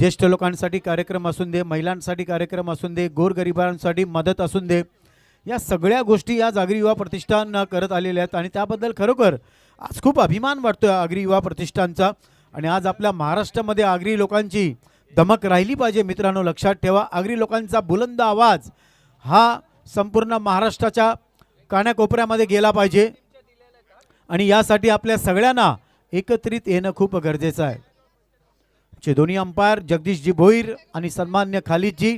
ज्येष्ठ लोकांसाठी कार्यक्रम असून दे, महिलांसाठी कार्यक्रम असून दे, गोरगरिबांसाठी मदत असून दे, या सगळ्या गोष्टी या आगरी युवा प्रतिष्ठान करत आलेल्या आहेत आणि त्याबद्दल खरोखर आज खूप अभिमान वाटतोय आगरी युवा प्रतिष्ठानचा। आणि आज आपल्या महाराष्ट्रामध्ये आगरी लोकांची धमक राहिली पाहिजे मित्रांनो, लक्षात ठेवा आगरी लोकांचा बुलंद आवाज हा संपूर्ण महाराष्ट्राच्या कानाकोपऱ्यामध्ये गेला पाहिजे आणि यासाठी आपल्या सगळ्यांना एकत्रित येणं खूप गरजेचं आहे। चे दोन्ही अंपायर जगदीशजी भोईर आणि सन्मान्य Khalidji,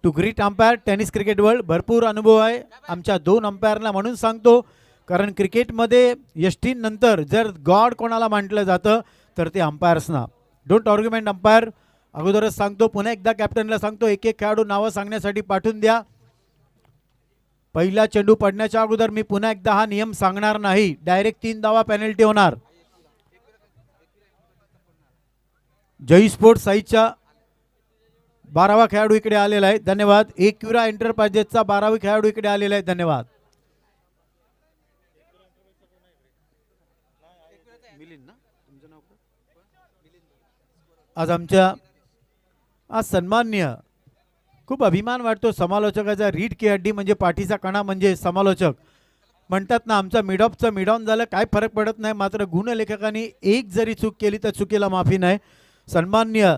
two great umpire tennis cricket world, भरपूर अनुभव आहे आमच्या दोन अंपायरला म्हणून सांगतो, कारण क्रिकेटमध्ये यष्टीनंतर जर गॉड कोणाला म्हटलं जातं तर ते अंपायर्सना। Don't argument umpire. अगोदरच सांगतो, पुन्हा एकदा कॅप्टनला सांगतो, एक एक खेळाडू नावं सांगण्यासाठी पाठवून द्या। पहिला चेंडू पडण्याच्या अगोदर मी पुन्हा एकदा हा नियम सांगणार नाही, डायरेक्ट 3 धावा पेनल्टी होणार। जय स्पोर्ट्स साईच्या 12वा खेळाडू इकडे आलेला आहे, धन्यवाद। एकविरा एंटरप्राइजेसचा 12वी खेळाडू इकडे आलेला आहे, धन्यवाद। आज आमच्या आज सन्मान्य खूप अभिमान वाटतो समालोचकाचा, रीड की हड्डी म्हणजे पाठीचा कणा म्हणजे समालोचक म्हणतात ना, आमचा मिडऑफचं मिडऑन झालं काय फरक पडत नाही, मात्र गुणलेखकांनी एक जरी चूक केली तर चुकीला माफी नाही। सन्मान्य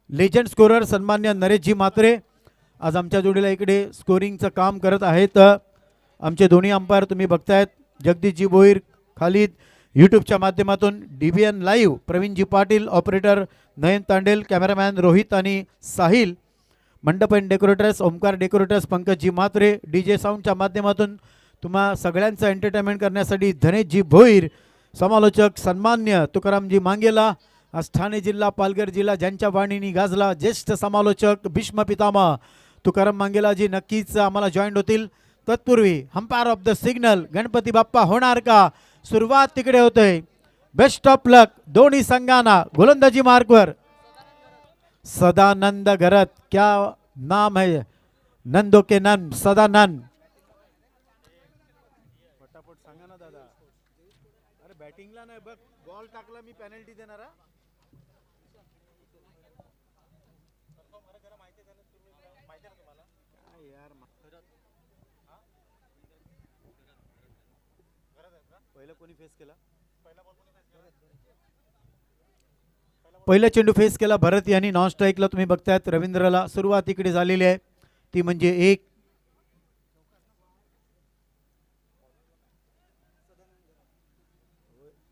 लेजंड स्कोरर सन्मान्य नरेशजी मात्रे आज आमच्या जोडीला इकडे स्कोरिंगचं काम करत आहेत। आमचे दोन्ही अंपायर तुम्ही बघतायत, जगदीशजी भोईर खालिद, यूट्यूबच्या माध्यमातून DBN live Pravinji Patil, operator नयन तांडेल, कॅमेरामॅन रोहित आणि साहिल, मंडप एंड डेकोरेटर्स ओमकार डेकोरेटर्स पंकजजी मात्रे, डीजे साऊंडच्या माध्यमातून तुम्हा सगळ्यांचं एंटरटेनमेंट करण्यासाठी धनेशजी भोईर, समालोचक सन्मान्य तुकारामजी मांगेला, आज ठाणे जिल्हा पालघर जिल्हा ज्यांच्या वाणीनी गाजला ज्येष्ठ समालोचक भीष्म पितामह तुकाराम मांगेलाजी नक्कीच आम्हाला जॉईंट होतील। तत्पूर्वी umpire of the signal Ganpati Bappa होणार का, सुरुवात तिकडे होते, बेस्ट ऑफ लक दोन्ही संघांना। गोलंदाजी मार्कवर सदानंद गरत, क्या नाम है, नंदो के नन सदानंद। फटाफट सांगा ना दादा, अरे बॅटिंगला नाही बघ, बॉल टाकला मी पेनल्टी देणार। पहिला चेंडू फेस केला भरत यांनी, नॉन स्ट्राईकला तुम्ही बघतायत रवींद्रला, सुरुवात इकडे झालेली आहे ती म्हणजे 1।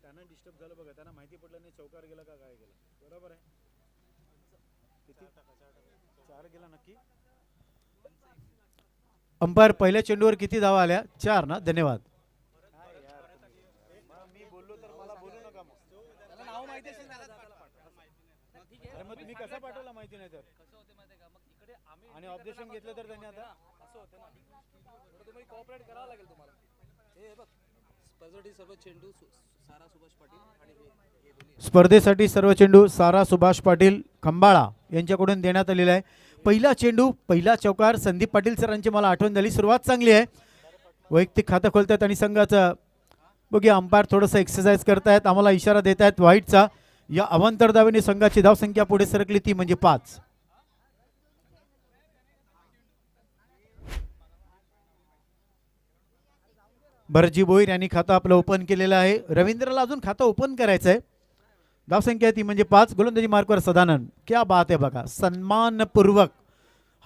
त्यांना डिस्टर्ब झालं बघा, त्यांना माहिती पडलं नाही चौकार गेला का काय गेला, बरोबर आहे किती 4 गेला नक्की। अंपायर पहिल्या चेंडूवर किती धावा आल्या, 4 ना, धन्यवाद। मी बोललो तर मला बोलू नका, मग नाव माहिती असेल मग तुम्ही कसा पाठवला माहिती नाही तर कसं होते माहिती का, मग इकडे आम्ही आणि ऑब्जेक्शन घेतलं तर त्यांनी आता असं होतं ना, थोडं तुम्ही कोऑपरेट करावं लागेल तुम्हाला। हे बघ स्पर्धेसाठी सर्व चेंडू सारा सुभाष पाटील आणि हे दोन्ही स्पर्धेसाठी सर्व चेंडू सारा सुभाष पाटील खंबाळा यांच्याकडून देण्यात आलेला आहे। पहिला चेंडू पहिला चौकार संदीप पाटील सरांची मला आठवण झाली, सुरुवात चांगली आहे, वैयक्तिक खातं खोलतात आणि संघाचं बघूया अंपायर थोडंसं एक्सरसाइज करतायत, आम्हाला इशारा देत आहेत वाईटचा। या अवांतर धावेने संघाची धावसंख्या पुढे सरकली ती म्हणजे 5। भरतजी भोईर यांनी खातं आपलं ओपन केलेलं आहे, रवींद्रला अजून खातं ओपन करायचं आहे। धावसंख्या ती म्हणजे 5। गोलंदाजी मार्कवर सदानंद, क्या बात आहे बघा, सन्मानपूर्वक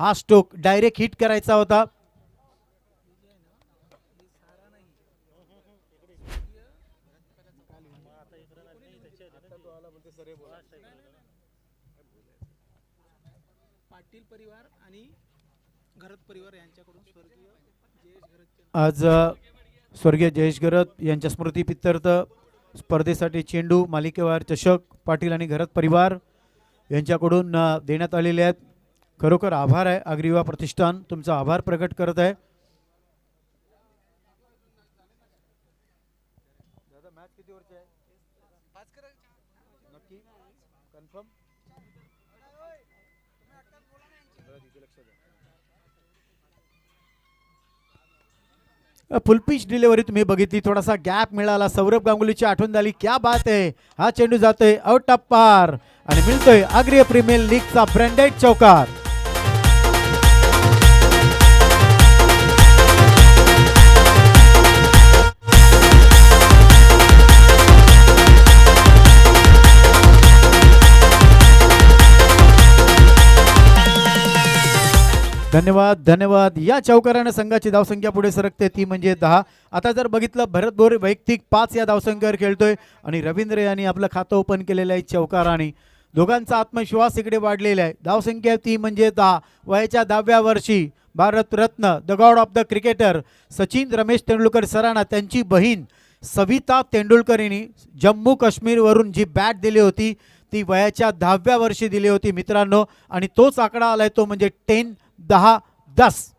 हा स्ट्रोक डायरेक्ट हिट करायचा होता। पाटील परिवार आणि घरत परिवार यांच्याकडून आज स्वर्गीय जयेश घरत यांच्या स्मृती प्रीत्यर्थ स्पर्धेसाठी चेंडू मालिकेवार चषक पाटील आणि घरत परिवार यांच्याकडून देण्यात आलेले आहेत। खरोखर आभार आहे आगरी युवा प्रतिष्ठान, तुमचा आभार प्रकट करत आहे। दादा मॅच किती ओव्हरची आहे, 5 करायची नक्की कन्फर्म, फुल पिच डिलिव्हरी तुम्ही बघितली, थोडासा गॅप मिळाला, सौरभ गांगुलीची आठवण झाली, क्या बात आहे. हा चेंडू जातोय आउट ऑफ पार आणि मिळतोय आग्री प्रीमियर लीगचा ब्रँडेड चौकार. धन्यवाद धन्यवाद. या चौकाराने संघाची धावसंख्या पुढे सरकते, ती म्हणजे 10. आता जर बघितलं भरत बोर वैयक्तिक 5 या धावसंख्येवर खेळतोय आणि रवींद्र यांनी आपलं खातं ओपन केलेलं आहे चौकाराने. दोघांचा आत्मविश्वास इकडे वाढलेला आहे. धावसंख्या ती म्हणजे 10. वयाच्या 10व्या वर्षी Bharat Ratna the God of the cricketer Sachin Ramesh Tendulkar सरांना त्यांची बहीण सविता तेंडुलकर यांनी जम्मू काश्मीरवरून जी बॅट दिली होती ती वयाच्या 10व्या वर्षी दिली होती मित्रांनो. आणि तोच आकडा आलाय तो म्हणजे 10 10 10.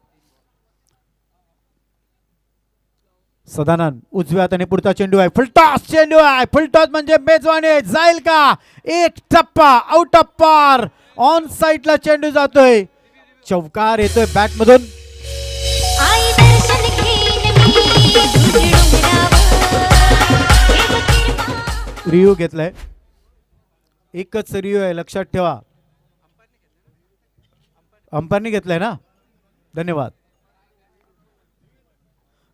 सदानंद उजव्या हाताने पुढचा चेंडू आहे, फुलटॉस चेंडू आहे, फुलटॉस म्हणजे मेजवानी जाईल का, एक टप्पा आउट ऑफ पार. ऑन साइडला चेंडू जातोय, चौकार येतोय बॅट मधून. रिव्ह्यू घेतलाय, एकच रिव्ह्यू आहे लक्षात ठेवा. अंपायरने घेतलाय ना, धन्यवाद.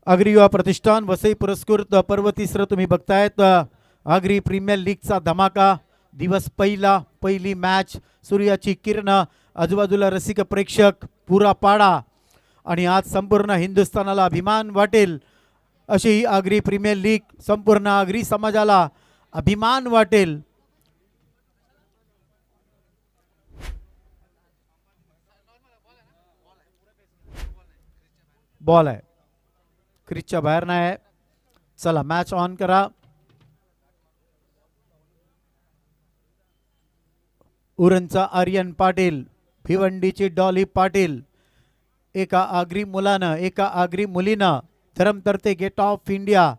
आग्री युवा प्रतिष्ठान वसई पुरस्कृत पर्व तिसरं तुम्ही बघतायत. आग्री प्रीमियर लीगचा धमाका, दिवस पहिला, पहिली मॅच, सूर्याची किरण, आजूबाजूला रसिक प्रेक्षक, पुरा पाडा आणि आज संपूर्ण हिंदुस्थानाला अभिमान वाटेल अशी ही आग्री प्रीमियर लीग, संपूर्ण आग्री समाजाला अभिमान वाटेल. बॉल आहे, क्रिजच्या बाहेर नाही आहे. चला मॅच ऑन करा. उरणचा आर्यन पाटील, भिवंडीची डॉली पाटील, एका आग्री मुलानं एका आग्री मुलीनं धरमतरते गेट ऑफ इंडिया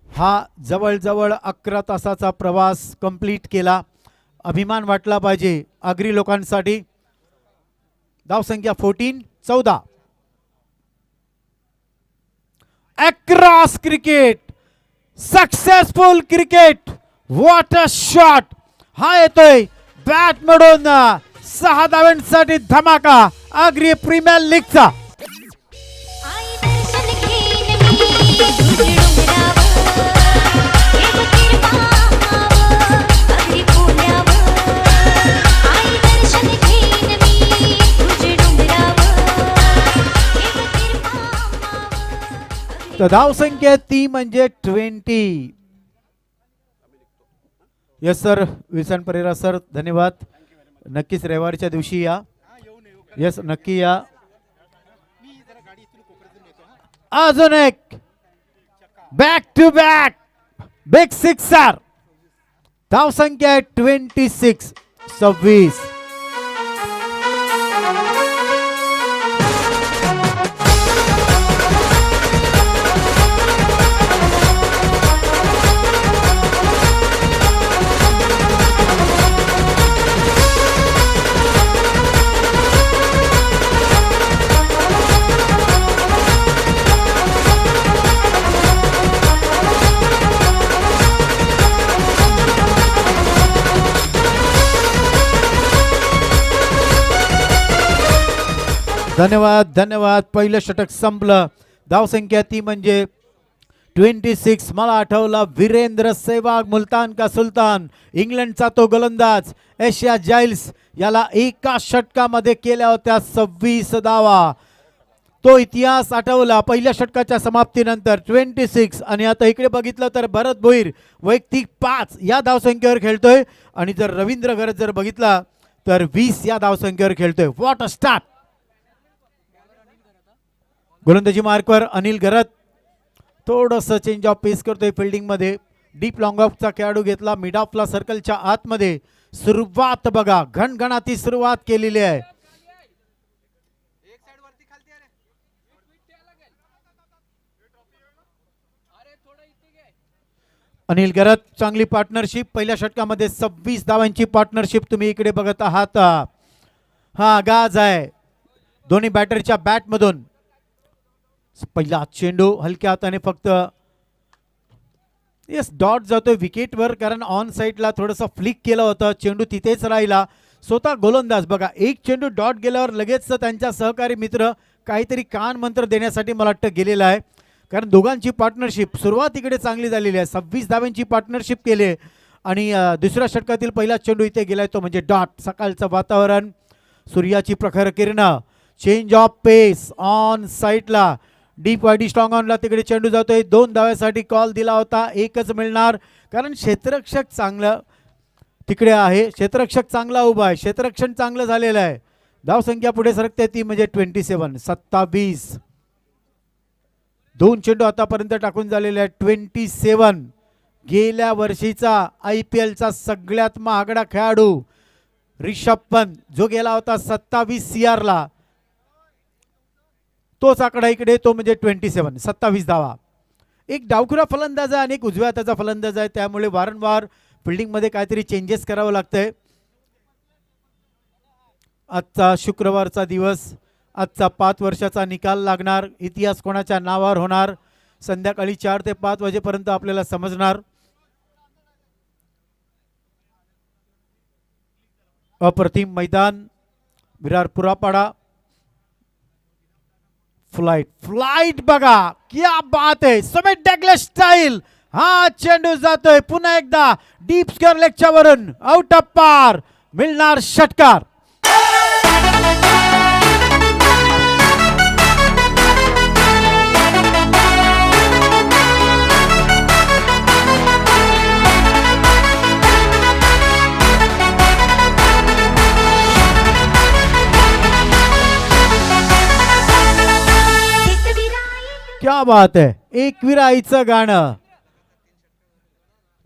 हा जवळजवळ 11 तासाचा प्रवास कंप्लीट केला. अभिमान वाटला पाहिजे आग्री लोकांसाठी. धावसंख्या 14 across cricket, successful cricket, what a shot. हा येतोय बॅट मधून 6 धावांसाठी धमाका आग्री प्रीमियर लीगचा. तर धावसंख्या ती म्हणजे 20. Yes sir, Wilson Perera sir, धन्यवाद. नक्कीच रविवारच्या दिवशी या. यस नक्की या. अजून एक back to back big sixer. धावसंख्या 26. धन्यवाद धन्यवाद. पहिलं षटक संपलं. धावसंख्या ती म्हणजे 26. मला आठवला वीरेंद्र सेहवाग, मुलतान का सुलतान, इंग्लंडचा तो गोलंदाज एशिया जाइल्स, याला एका षटकामध्ये केल्या होत्या 26 धावा. तो इतिहास आठवला पहिल्या षटकाच्या समाप्तीनंतर 26. आणि आता इकडे बघितलं तर भरत भोईर वैयक्तिक 5 या धावसंख्येवर खेळतोय आणि जर रवींद्र घरत जर बघितला तर 20 या धावसंख्येवर खेळतोय. What a start. गोलंदाजी मार्कवर अनिल घरत थोडंसं चेंज ऑफ पेस करतोय फिल्डिंग मध्ये. डीप लॉंग ऑफचा खेळाडू घेतला मिड ऑफला सर्कलच्या आतमध्ये. सुरुवात बघा, घणघणाती सुरुवात केलेली आहे. अनिल घरत चांगली पार्टनरशिप. पहिल्या षटकामध्ये 26 धावांची पार्टनरशिप तुम्ही इकडे बघत आहात. हा गाज आहे दोन्ही बॅटरच्या बॅट मधून. पहिला चेंडू हलक्या हाताने फक्त येस डॉट जातोय विकेटवर, कारण ऑन साईडला थोडंसं फ्लिक केलं होतं, चेंडू तिथेच राहिला. स्वतः गोलंदाज बघा, एक चेंडू डॉट गेल्यावर लगेच त्यांच्या सहकारी मित्र काहीतरी कान मंत्र देण्यासाठी मला वाटतं गेलेला आहे, कारण दोघांची पार्टनरशिप सुरुवात इकडे चांगली झालेली आहे. 26 धाव्यांची पार्टनरशिप केली आणि दुसऱ्या षटकातील पहिला चेंडू इथे गेलाय तो म्हणजे डॉट. सकाळचं वातावरण, सूर्याची प्रखर किरणं, चेंज ऑफ पेस ऑन साईडला, डीप वाईडी स्ट्रॉंग ऑनला तिकडे चेंडू जातोय. 2 धाव्यासाठी कॉल दिला होता, एकच मिळणार, कारण क्षेत्ररक्षक चांगलं तिकडे आहे, क्षेत्ररक्षक चांगला उभा आहे, क्षेत्ररक्षण चांगलं झालेलं आहे. धावसंख्या पुढे सरकते ती म्हणजे 27. 2 चेंडू आतापर्यंत टाकून झालेले आहे. 27. गेल्या वर्षीचा IPLचा सगळ्यात महागडा खेळाडू रिषभ पंत जो गेला होता 27 CRला, तोच आकडा इकडे तो म्हणजे 27 धावा. एक डावखुरा फलंदाज आहे आणि एक उजव्या हाताचा फलंदाज आहे, त्यामुळे वारंवार फिल्डिंग मध्ये काहीतरी चेंजेस करावं लागतंय. आजचा शुक्रवारचा दिवस, आजचा 5 वर्षाचा निकाल लागणार, इतिहास कोणाच्या नावावर होणार, संध्याकाळी 4 ते 5 वाजेपर्यंत आपल्याला समजणार. अप्रतिम मैदान, विरार पुरापाडा. फ्लाइट बघा, क्या बात है, सुमित डग्लस स्टाईल. हा चेंडू जातोय पुन्हा एकदा डीप स्क्वेअर लेगच्या वरून, आउट ऑफ पार, मिळणार षटकार. क्या बात है, एकविराईचं गाणं,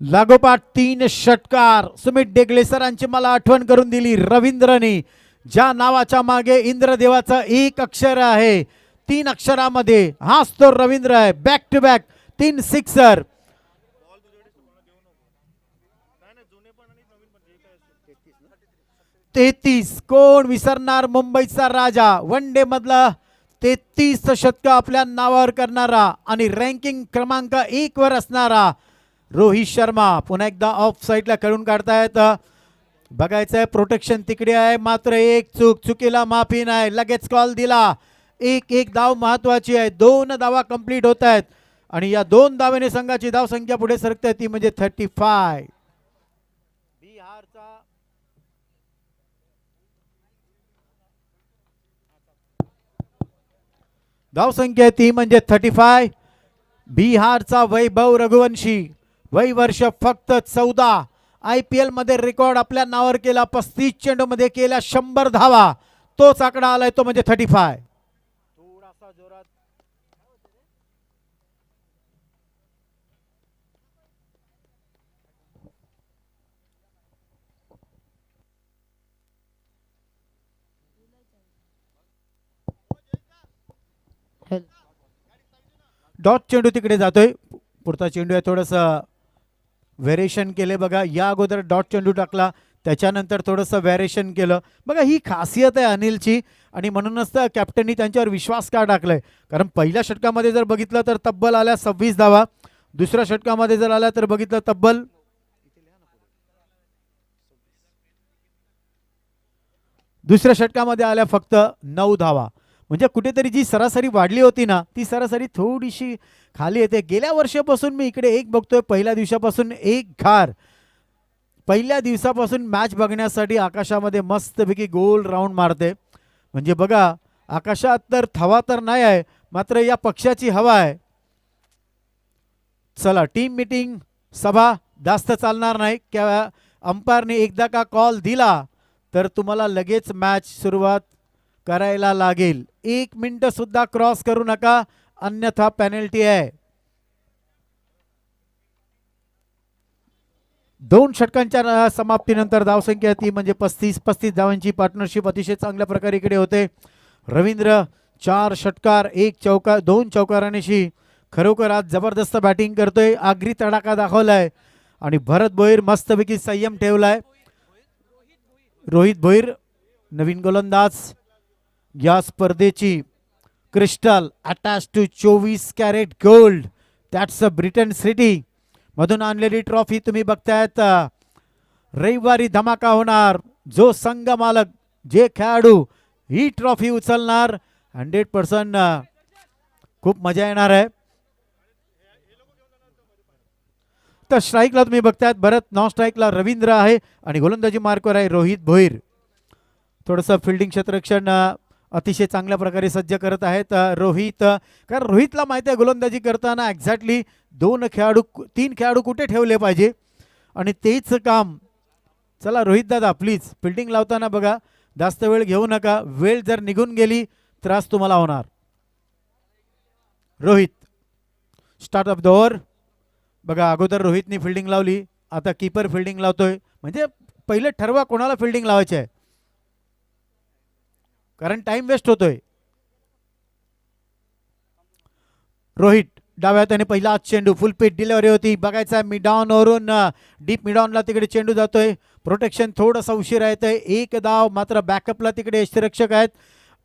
लागोपाठ 3 षटकार. सुमित डेगले सरांची मला आठवण करून दिली रवींद्रने, ज्या नावाच्या मागे इंद्रदेवाचं एक अक्षर आहे, 3 अक्षरामध्ये हाच तो रवींद्र आहे. Back to back 3 sixer. 33 कोण विसरणार, मुंबईचा राजा, वन डे मधला 33 शतक आपल्या नावावर करणारा आणि रँकिंग क्रमांक 1 वर असणारा रोहित शर्मा पुन्हा एकदा ऑफ साईडला खेळून काढतायत. बघायचंय प्रोटेक्शन तिकडे आहे, मात्र एक चुकीला माफी नाही, लगेच कॉल दिला. एक धाव महत्वाची आहे, 2 धावा कंप्लीट होत आहेत आणि या 2 धावेने संघाची धाव संख्या पुढे सरकते ती म्हणजे 35. बिहारचा धाव संख्या ती म्हणजे 35. बिहारचा वैभव रघुवंशी, वय वर्ष फक्त 14, IPL मध्ये रेकॉर्ड आपल्या नावावर केला, 35 चेंडू मध्ये केल्या 100 धावा, तोच आकडा आलाय तो म्हणजे 35. थोडासा जोरात डॉट चेंडू तिकडे जातोय, पुढचा चेंडू आहे, थोडंसं व्हेरिएशन केले बघा. या अगोदर डॉट चेंडू टाकला, त्याच्यानंतर थोडंसं व्हेरिएशन केलं बघा. ही खासियत आहे अनिलची आणि म्हणूनच तर कॅप्टननी त्यांच्यावर विश्वास का टाकलाय, कारण पहिल्या षटकामध्ये जर बघितलं तर तब्बल आल्या 26 धावा, दुसऱ्या षटकामध्ये जर आल्या तर बघितलं तब्बल दुसऱ्या षटकामध्ये आल्या फक्त 9 धावा. म्हणजे कुठेतरी जी सरासरी वाढली होती ना, ती सरासरी थोडीशी खाली येते. गेल्या वर्षापासून मी इकडे एक बघतोय, पहिल्या दिवसापासून एक घार. पहिल्या दिवसापासून मॅच बघण्यासाठी आकाशामध्ये मस्तपैकी गोल राऊंड मारते. म्हणजे बघा, आकाशात तर हवा तर नाही आहे, मात्र या पक्षाची हवा आहे. चला, टीम मीटिंग सभा जास्त चालणार नाही. अंपायरने एकदा का कॉल दिला तर तुम्हाला लगेच मॅच सुरुवात करायला लागेल. 1 मिनिट सुद्धा क्रॉस करू नका, अन्यथा पेनल्टी आहे. 2 षटकांच्या समाप्तीनंतर धावसंख्या ती म्हणजे 35 धावांची पार्टनरशिप अतिशय चांगल्या प्रकारे इकडे होते. रवींद्र 4 षटकार 1 चौकार 2 चौकारांशी खरोखर आज जबरदस्त बॅटिंग करतोय, आगरी तडाखा दाखवलाय आणि भरत भोईर मस्तपैकी संयम ठेवलाय. रोहित भोईर नवीन गोलंदाज या स्पर्धेची crystal attach to 24 carat gold. That's a Britain city मधून आणलेली ट्रॉफी तुम्ही बघतायत. रविवारी धमाका होणार. जो संघ मालक जे खेळाडू ही ट्रॉफी उचलणार 100% खूप मजा येणार आहे. तर स्ट्राईकला तुम्ही बघतायत भरत, नॉन स्ट्राईकला रवींद्र आहे आणि गोलंदाजी मार्कवर आहे रोहित भोईर. थोडंसं फिल्डिंग क्षेत्ररक्षण अतिशय चांगल्या प्रकारे सज्ज करत आहेत रोहित. कारण रोहितला माहिती आहे गोलंदाजी करताना एक्झॅक्टली 3 खेळाडू कुठे ठेवले पाहिजे आणि तेच काम. चला रोहित दादा प्लीज फिल्डिंग लावताना बघा जास्त वेळ घेऊ नका. वेळ जर निघून गेली त्रास तुम्हाला होणार. Rohit start of the over. बघा अगोदर रोहितनी फिल्डिंग लावली, आता कीपर फिल्डिंग लावतोय. म्हणजे पहिले ठरवा कोणाला फिल्डिंग लावायची आहे, कारण टाइम वेस्ट होतोय. रोहित डाव्या हाताने पहिला चेंडू फुल पिच डिलिव्हरी होती. बघायचा मिडॉन वरून डीप मिडॉनला तिकडे चेंडू जातोय. प्रोटेक्शन थोडंसं उशीर आहे. एक धाव मात्र बॅकअपला तिकडे यष्टिरक्षक आहेत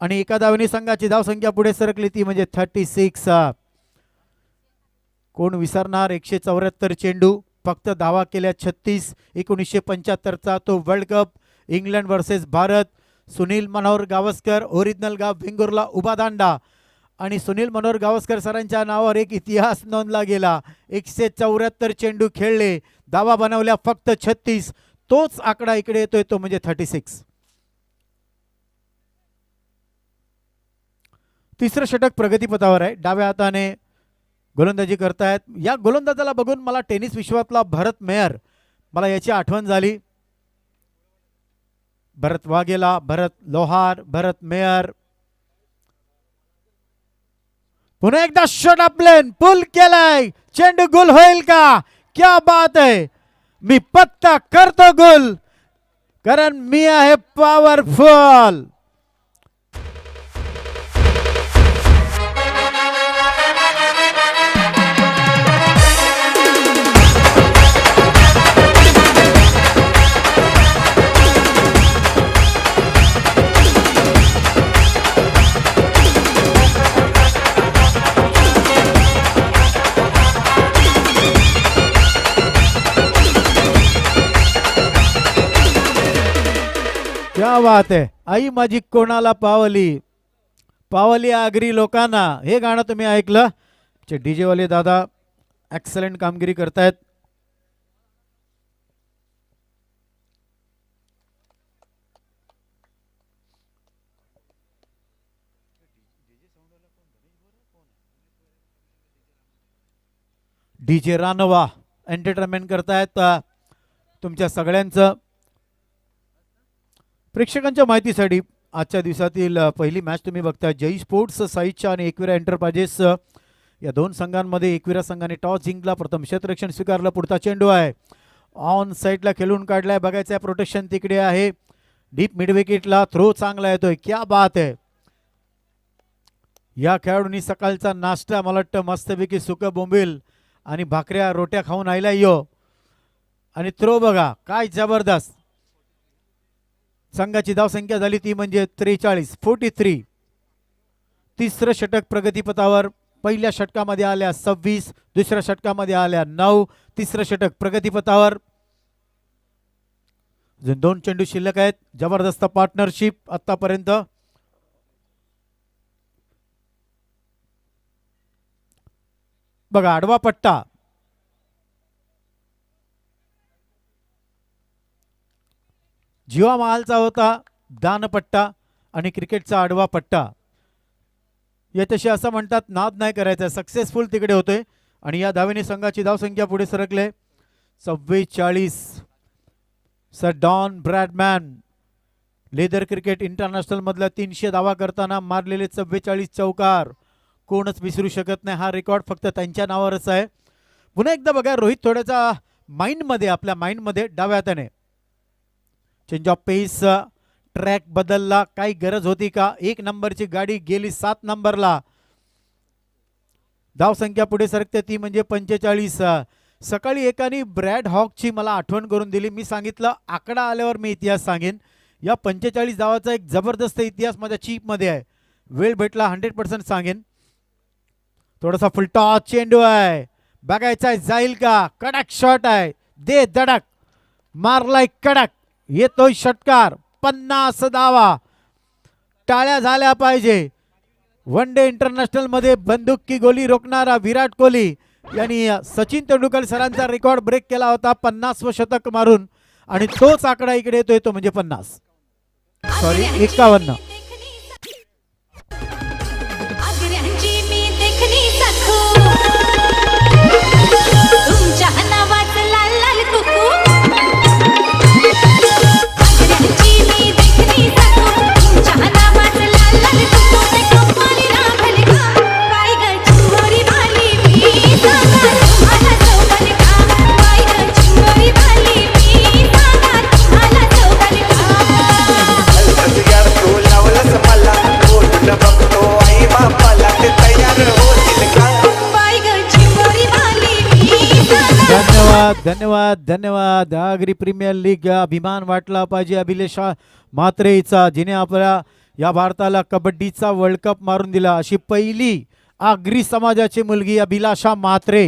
आणि एका धावेने संघाची धाव संख्या पुढे सरकली ती म्हणजे 36. कोण विसरणार 174 चेंडू फक्त धावा केल्या 36. 1975चा तो world cup England versus Bharat. Sunil Manohar Gavaskar original गाव वेंगुर्ला उभा दांडा आणि सुनील मनोहर गावस्कर सरांच्या नावावर एक इतिहास नोंदला गेला. 174 चेंडू खेळले, धावा बनवल्या फक्त 36. तोच आकडा इकडे येतोय तो म्हणजे 36. तिसरं षटक प्रगतीपथावर आहे. डाव्या हाताने गोलंदाजी करतायत. या गोलंदाजाला बघून मला टेनिस विश्वातला भरत मेयर मला याची आठवण झाली. भरत वाघेला, भरत लोहार, भरत मेयर. पुन्हा एकदा शॉट प्लेन पुल केलाय. चेंडू गोल होईल का? क्या बात आहे. मी पत्ता करतो गोल कारण मी आहे पॉवरफुल. क्या बात आहे. आई माझी कोणाला पावली, पावली आगरी लोकांना. हे गाणं तुम्ही ऐकलं. डीजे वाले दादा एक्सलेंट कामगिरी करतायत. डीजे रानवा एंटरटेनमेंट करतायत तुमच्या सगळ्यांचं. प्रेक्षकांच्या माहितीसाठी आजच्या दिवसातील पहिली मॅच तुम्ही बघताय. जय स्पोर्ट्स साईच्या आणि एकविरा एंटरप्राइजेस या दोन संघांमध्ये एकविरा संघाने टॉस जिंकला, प्रथम क्षेत्ररक्षण स्वीकारलं. पुढचा चेंडू आहे ऑन साईडला खेळून काढलाय. बघायचं प्रोटेक्शन तिकडे आहे. डीप मिड विकेटला थ्रो चांगला येतोय. क्या बात आहे. या खेळाडूंनी सकाळचा नाश्ता मला वाटतं मस्तपैकी सुकं बोंबील आणि भाकऱ्या रोट्या खाऊन आयला यो. आणि थ्रो बघा काय जबरदस्त. संघाची धावसंख्या झाली ती म्हणजे 43. तिसरं षटक प्रगतीपथावर. पहिल्या षटकामध्ये आल्या 26, दुसऱ्या षटकामध्ये आल्या 9. तिसरं षटक प्रगतीपथावर. 2 चेंडू शिल्लक आहेत. जबरदस्त पार्टनरशिप आतापर्यंत. बघा आडवा पट्टा. जीवा महालचा होता दानपट्टा आणि क्रिकेटचा आडवा पट्टा. याच्याशी असं म्हणतात नाद नाही करायचा. सक्सेसफुल तिकडे होतोय आणि या धावेने संघाची धावसंख्या पुढे सरकले 44. Sir Don Bradman leather cricket international मधल्या 300 धावा करताना मारलेले 44 चौकार कोणच विसरू शकत नाही. हा रेकॉर्ड फक्त त्यांच्या नावावरच आहे. पुन्हा एकदा बघा रोहित थोड्याचा माइंडमध्ये आपल्या माइंडमध्ये डाव्या हाताने चेंज ऑफ पेस. ट्रॅक बदलला. काही गरज होती का? 1 नंबरची गाडी गेली 7 नंबरला. धावसंख्या पुढे सरकते ती म्हणजे 45. सकाळी एकाने ब्रॅड हॉकची मला आठवण करून दिली. मी सांगितलं आकडा आल्यावर मी इतिहास सांगेन. या 45 धावाचा एक जबरदस्त इतिहास माझ्या चीपमध्ये आहे. वेळ भेटला 100% सांगेन. थोडासा फुलटॉस चेंडू आहे, बघायचा आहे जाईल का. कडक शॉट आहे, दे धडक, मारलाय कडक, येतोय षटकार. 50 धावा, टाळ्या झाल्या पाहिजे. वन डे इंटरनॅशनल मध्ये बंदूक की गोली रोखणारा विराट कोहली यांनी सचिन तेंडुलकर सरांचा रेकॉर्ड ब्रेक केला होता 50व शतक मारून, आणि तोच आकडा इकडे येतोय तो म्हणजे 50, सॉरी 51. धन्यवाद धन्यवाद धन्यवाद. आगरी प्रीमियर लीग अभिमान वाटला पाहिजे अभिलेष म्हात्रेचा, जिने आपल्या या भारताला कबड्डीचा वर्ल्ड कप मारून दिला. अशी पहिली आगरी समाजाची मुलगी अभिलाषा म्हात्रे,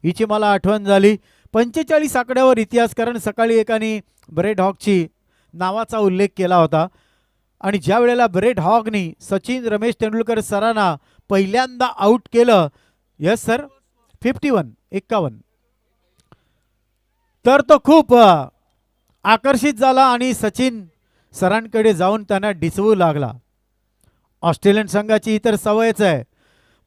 हिची मला आठवण झाली. 45 आकड्यावर इतिहास, कारण सकाळी एकाने ब्रेड हॉकची नावाचा उल्लेख केला होता, आणि ज्या वेळेला ब्रेड हॉकनी सचिन रमेश तेंडुलकर सरांना पहिल्यांदा आउट केलं, यस सर 51, तर तो खूप आकर्षित झाला आणि सचिन सरांकडे जाऊन त्यांना डिसवू लागला. ऑस्ट्रेलियन संघाची इतर सवयच आहे.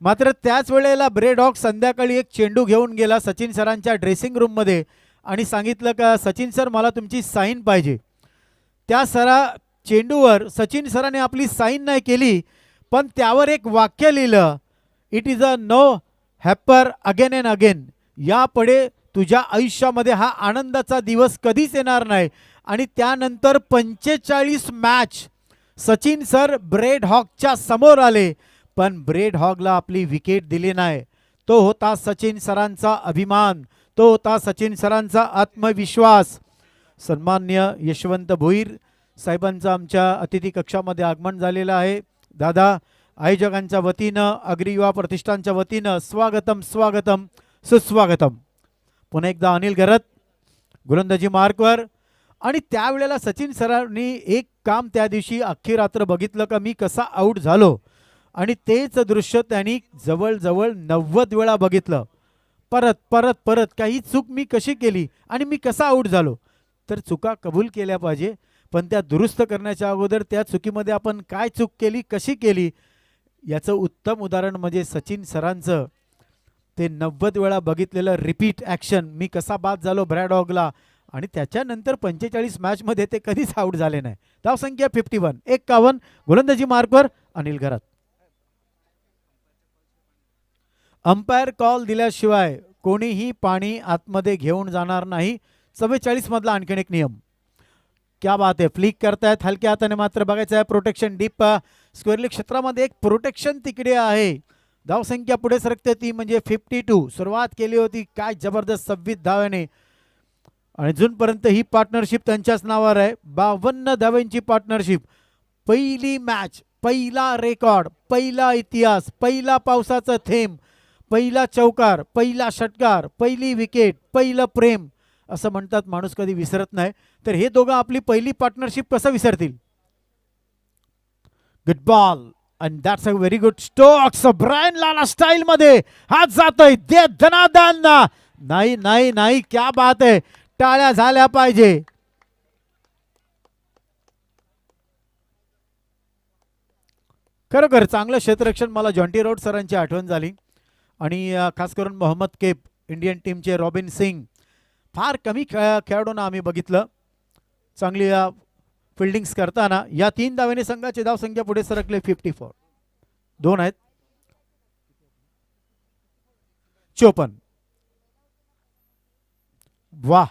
मात्र त्याच वेळेला ब्रेड हॉक संध्याकाळी एक चेंडू घेऊन गेला सचिन सरांच्या ड्रेसिंग रूममध्ये आणि सांगितलं का सचिन सर मला तुमची साईन पाहिजे. त्या चेंडूवर सचिन सरांनी आपली साईन नाही केली, पण त्यावर एक वाक्य लिहिलं, it is a no hopper again and again. यापुढे तुझ्या आयुष्यामध्ये हा आनंदाचा दिवस कधीच येणार नाही. आणि त्यानंतर 45 मॅच सचिन सर ब्रेड हॉकच्या समोर आले, पण ब्रेड हॉकला आपली विकेट दिली नाही. तो होता सचिन सरांचा अभिमान, तो होता सचिन सरांचा आत्मविश्वास. सन्माननीय यशवंत भोईर साहेबांचं आमच्या अतिथी कक्षामध्ये आगमन झालेलं आहे. दादा, आयोजकांच्या वतीनं, अग्री युवा प्रतिष्ठानच्या वतीनं स्वागतम स्वागतम सुस्वागतम. पुन्हा एकदा अनिल घरत गोलंदाजी मार्कवर. आणि त्यावेळेला सचिन सरांनी एक काम त्या दिवशी अख्खी रात्र बघितलं का मी कसा आऊट झालो, आणि तेच दृश्य त्यांनी जवळजवळ 90 वेळा बघितलं. परत परत परत काही चूक मी कशी केली आणि मी कसा आऊट झालो. तर चुका कबूल केल्या पाहिजे, पण त्या दुरुस्त करण्याच्या अगोदर त्या चुकीमध्ये आपण काय चूक केली, कशी केली, याचं उत्तम उदाहरण म्हणजे सचिन सरांचं ते 90 वेळा बघितलेलं रिपीट ॲक्शन, मी कसा बाद झालो ब्रॅड हॉकला, आणि त्याच्यानंतर 45 मॅचमध्ये ते कधीच आऊट झाले नाही. धावसंख्या 51. गोलंदाजी मार्कवर अनिल घरात. अंपायर कॉल दिल्याशिवाय कोणीही पाणी आतमध्ये घेऊन जाणार नाही. 44 मधला आणखीन एक नियम. क्या बात आहे, फ्लिक करतायत हलक्या हाताने, मात्र बघायचं आहे प्रोटेक्शन डीप स्क्वेअरली क्षेत्रामध्ये एक प्रोटेक्शन तिकडे आहे. धावसंख्या पुढे सरकते ती म्हणजे 52. सुरुवात केली होती काय जबरदस्त 26 धाव्याने, आणि अजूनपर्यंत ही पार्टनरशिप त्यांच्याच नावावर आहे. 52 धाव्यांची पार्टनरशिप. पहिली मॅच, पहिला रेकॉर्ड, पहिला इतिहास, पहिला पावसाचा थेंब, पहिला चौकार, पहिला षटकार, पहिली विकेट, पहिलं प्रेम, असं म्हणतात माणूस कधी विसरत नाही. तर हे दोघं आपली पहिली पार्टनरशिप कसं विसरतील. Good ball and that's a very good strokes. Brian Lara style मध्ये हात जातोय, दे धनाधन. नाही नाही नाही, क्या बात आहे, टाळ्या झाल्या पाहिजे. खरोखर चांगलं क्षेत्ररक्षण. मला जॉन्टी रोड सरांची आठवण झाली, आणि खास करून मोहम्मद केप, इंडियन टीमचे रॉबिन सिंग, फार कमी खेळाडूंना आम्ही बघितलं चांगली फिल्डिंग्स करताना. या 3 धावेने संघाची धावसंख्या पुढे सरकले 54. 2 आहेत 54. वाह.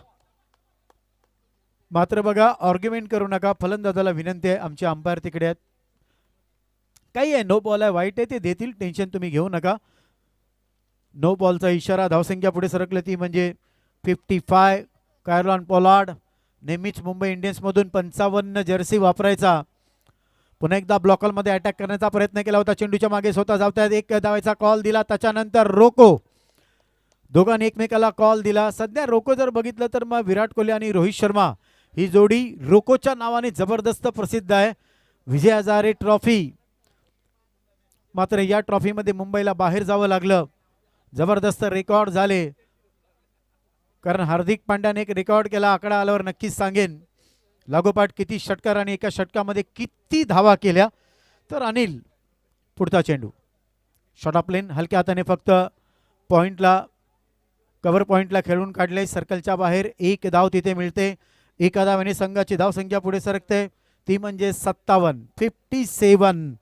मात्र बघा, आर्ग्युमेंट करू नका, फलंदाजाला विनंती आहे, आमचे अंपायर तिकडे आहेत. काही आहे, नो बॉल आहे, वाईट आहे, ते देतील, टेन्शन तुम्ही घेऊ नका. नो बॉलचा इशारा. धावसंख्या पुढे सरकले ती म्हणजे 55. कायरॉन पोलार्ड नेहमीच मुंबई इंडियन्स मधून 55 जर्सी वापरायचा. पुन्हा एकदा ब्लॉकलमध्ये अटॅक करण्याचा प्रयत्न केला होता. चेंडूच्या मागे स्वतः जावतात. एक धावाचा कॉल दिला. त्याच्यानंतर रोको. दोघांनी एकमेकाला कॉल दिला. सध्या रोको जर बघितलं तर मग विराट कोहली आणि रोहित शर्मा ही जोडी रोकोच्या नावाने जबरदस्त प्रसिद्ध आहे. विजय हजारे ट्रॉफी, मात्र या ट्रॉफीमध्ये मुंबईला बाहेर जावं लागलं. जबरदस्त रेकॉर्ड झाले, कारण हार्दिक पांड्याने एक रेकॉर्ड केला. आकडा आल्यावर नक्कीच सांगेन. लागोपाठ किती षटकार आणि एका षटकामध्ये किती धावा केल्या. तर अनिल, पुढचा चेंडू शॉट ऑफ लेन, हलक्या हाताने फक्त पॉइंटला, कव्हर पॉइंटला खेळून काढले. सर्कलच्या बाहेर एक धाव तिथे मिळते. एका धावाने संघाची धावसंख्या पुढे सरकते, ती म्हणजे 57.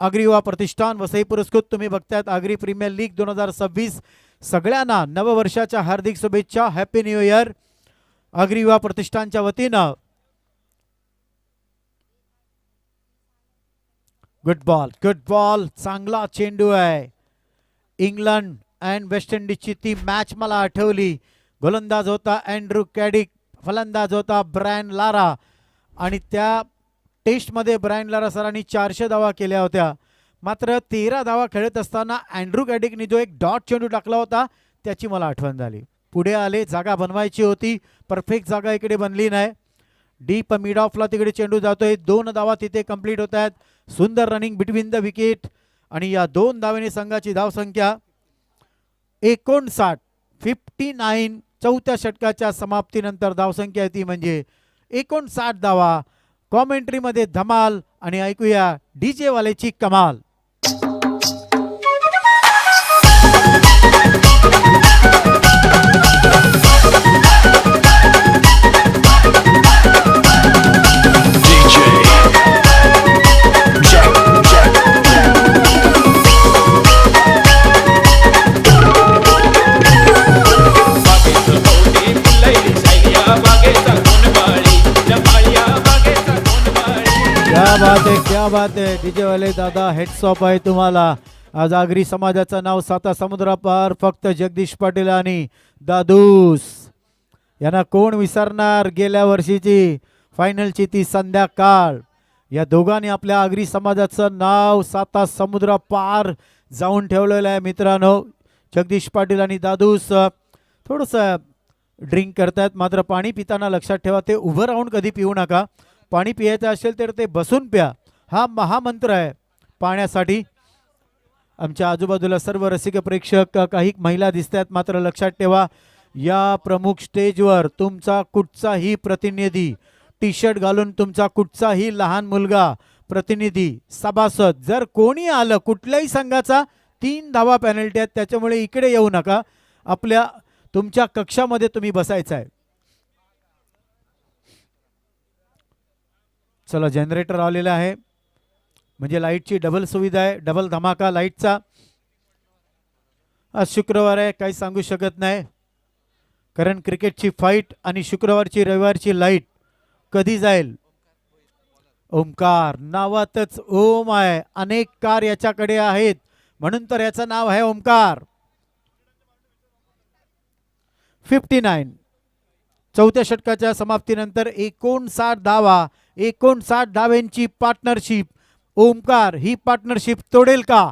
आगरी युवा प्रतिष्ठान वसई पुरस्कृत तुम्ही बघतायत आगरी प्रीमियर लीग 2026. सगळ्यांना नववर्षाच्या हार्दिक शुभेच्छा. Happy new year. आगरी युवा प्रतिष्ठानच्या वतीनं गुड बॉल, चांगला चेंडू आहे. इंग्लंड अँड वेस्ट इंडिजची ती मॅच मला आठवली. गोलंदाज होता अँड्रू कॅडिक, फलंदाज होता ब्रायन लारा, आणि त्या टेस्टमध्ये ब्रायन लारा सरांनी 400 धावा केल्या होत्या. मात्र 13 धावा खेळत असताना अँड्रू कॅडिकनी जो एक डॉट चेंडू टाकला होता त्याची मला आठवण झाली. पुढे आले, जागा बनवायची होती, परफेक्ट जागा इकडे बनली नाही. डीप मिड ऑफला तिकडे चेंडू जातोय. 2 धावा तिथे कंप्लीट होत आहेत. सुंदर रनिंग बिटवीन द विकेट, आणि या 2 धावेने संघाची धावसंख्या 59. चौथ्या षटकाच्या समाप्तीनंतर धावसंख्या ती म्हणजे 59 धावा. कॉमेंट्रीमध्ये धमाल, आणि ऐकूया डीजे वालेची कमाल. क्या बात है डीजे वाले दादा, हेड्स ऑफ आहे तुम्हाला. आज आगरी समाजाचं नाव 7 समुद्रापार फक्त जगदीश पाटील आणि दादूस यांना कोण विसरणार. गेल्या वर्षीची फायनलची ती संध्याकाळ, या दोघांनी आपल्या आगरी समाजाचं नाव 7 समुद्रापार जाऊन ठेवलेलं आहे. मित्रांनो, जगदीश पाटील आणि दादूस थोडंसं ड्रिंक करतात, मात्र पाणी पिताना लक्षात ठेवा ते उभं राहून कधी पिऊ नका. पाणी पियायचं असेल तर ते बसून प्या, हा महामंत्र आहे पाण्यासाठी. आमच्या आजूबाजूला सर्व रसिक प्रेक्षक, काही महिला दिसतात, मात्र लक्षात ठेवा या प्रमुख स्टेजवर तुमचा कुठचाही प्रतिनिधी, टी शर्ट घालून तुमचा कुठचाही लहान मुलगा, प्रतिनिधी, सभासद जर कोणी आलं कुठल्याही संघाचा, 3 धावा पेनल्टी आहेत. त्याच्यामुळे इकडे येऊ नका, आपल्या तुमच्या कक्षामध्ये तुम्ही बसायचं आहे. चला, जनरेटर आलेला आहे, म्हणजे लाईटची डबल सुविधा आहे, डबल धमाका लाईटचा. आज शुक्रवार आहे, काही सांगू शकत नाही, कारण क्रिकेटची फाईट आणि शुक्रवारची रविवारची लाईट कधी जाईल. ओमकार, नावातच ओम आहे, अनेक कार याच्याकडे आहेत, म्हणून तर याचं नाव आहे ओमकार. 59. चौथ्या षटकाच्या समाप्तीनंतर 59 धावा, 59 धाव्यांची पार्टनरशिप. ओमकार ही पार्टनरशिप तोडेल का?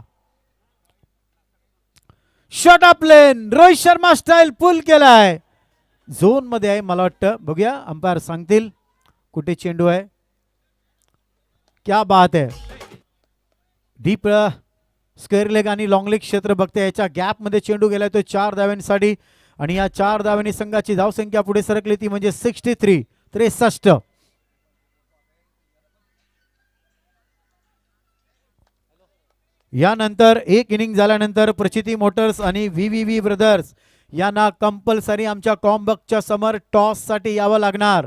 Short of length, Rohit Sharma style pull केलाय, झोन मध्ये आहे मला वाटतं. बघूया, अंपायर सांगतील कुठे चेंडू आहे. क्या बात आहे. डीप स्क्वेअर लेग आणि लॉंग लेग क्षेत्र बघते, याच्या गॅप मध्ये चेंडू गेलाय तो 4 धाव्यांसाठी, आणि या 4 धाव्यांनी संघाची धावसंख्या पुढे सरकली, ती म्हणजे 63. यानंतर एक इनिंग झाल्यानंतर प्रचिती मोटर्स आणि व्हीव्हीव्ही ब्रदर्स यांना कंपल्सरी आमच्या कॉम्बकच्या समोर टॉस साठी यावं लागणार.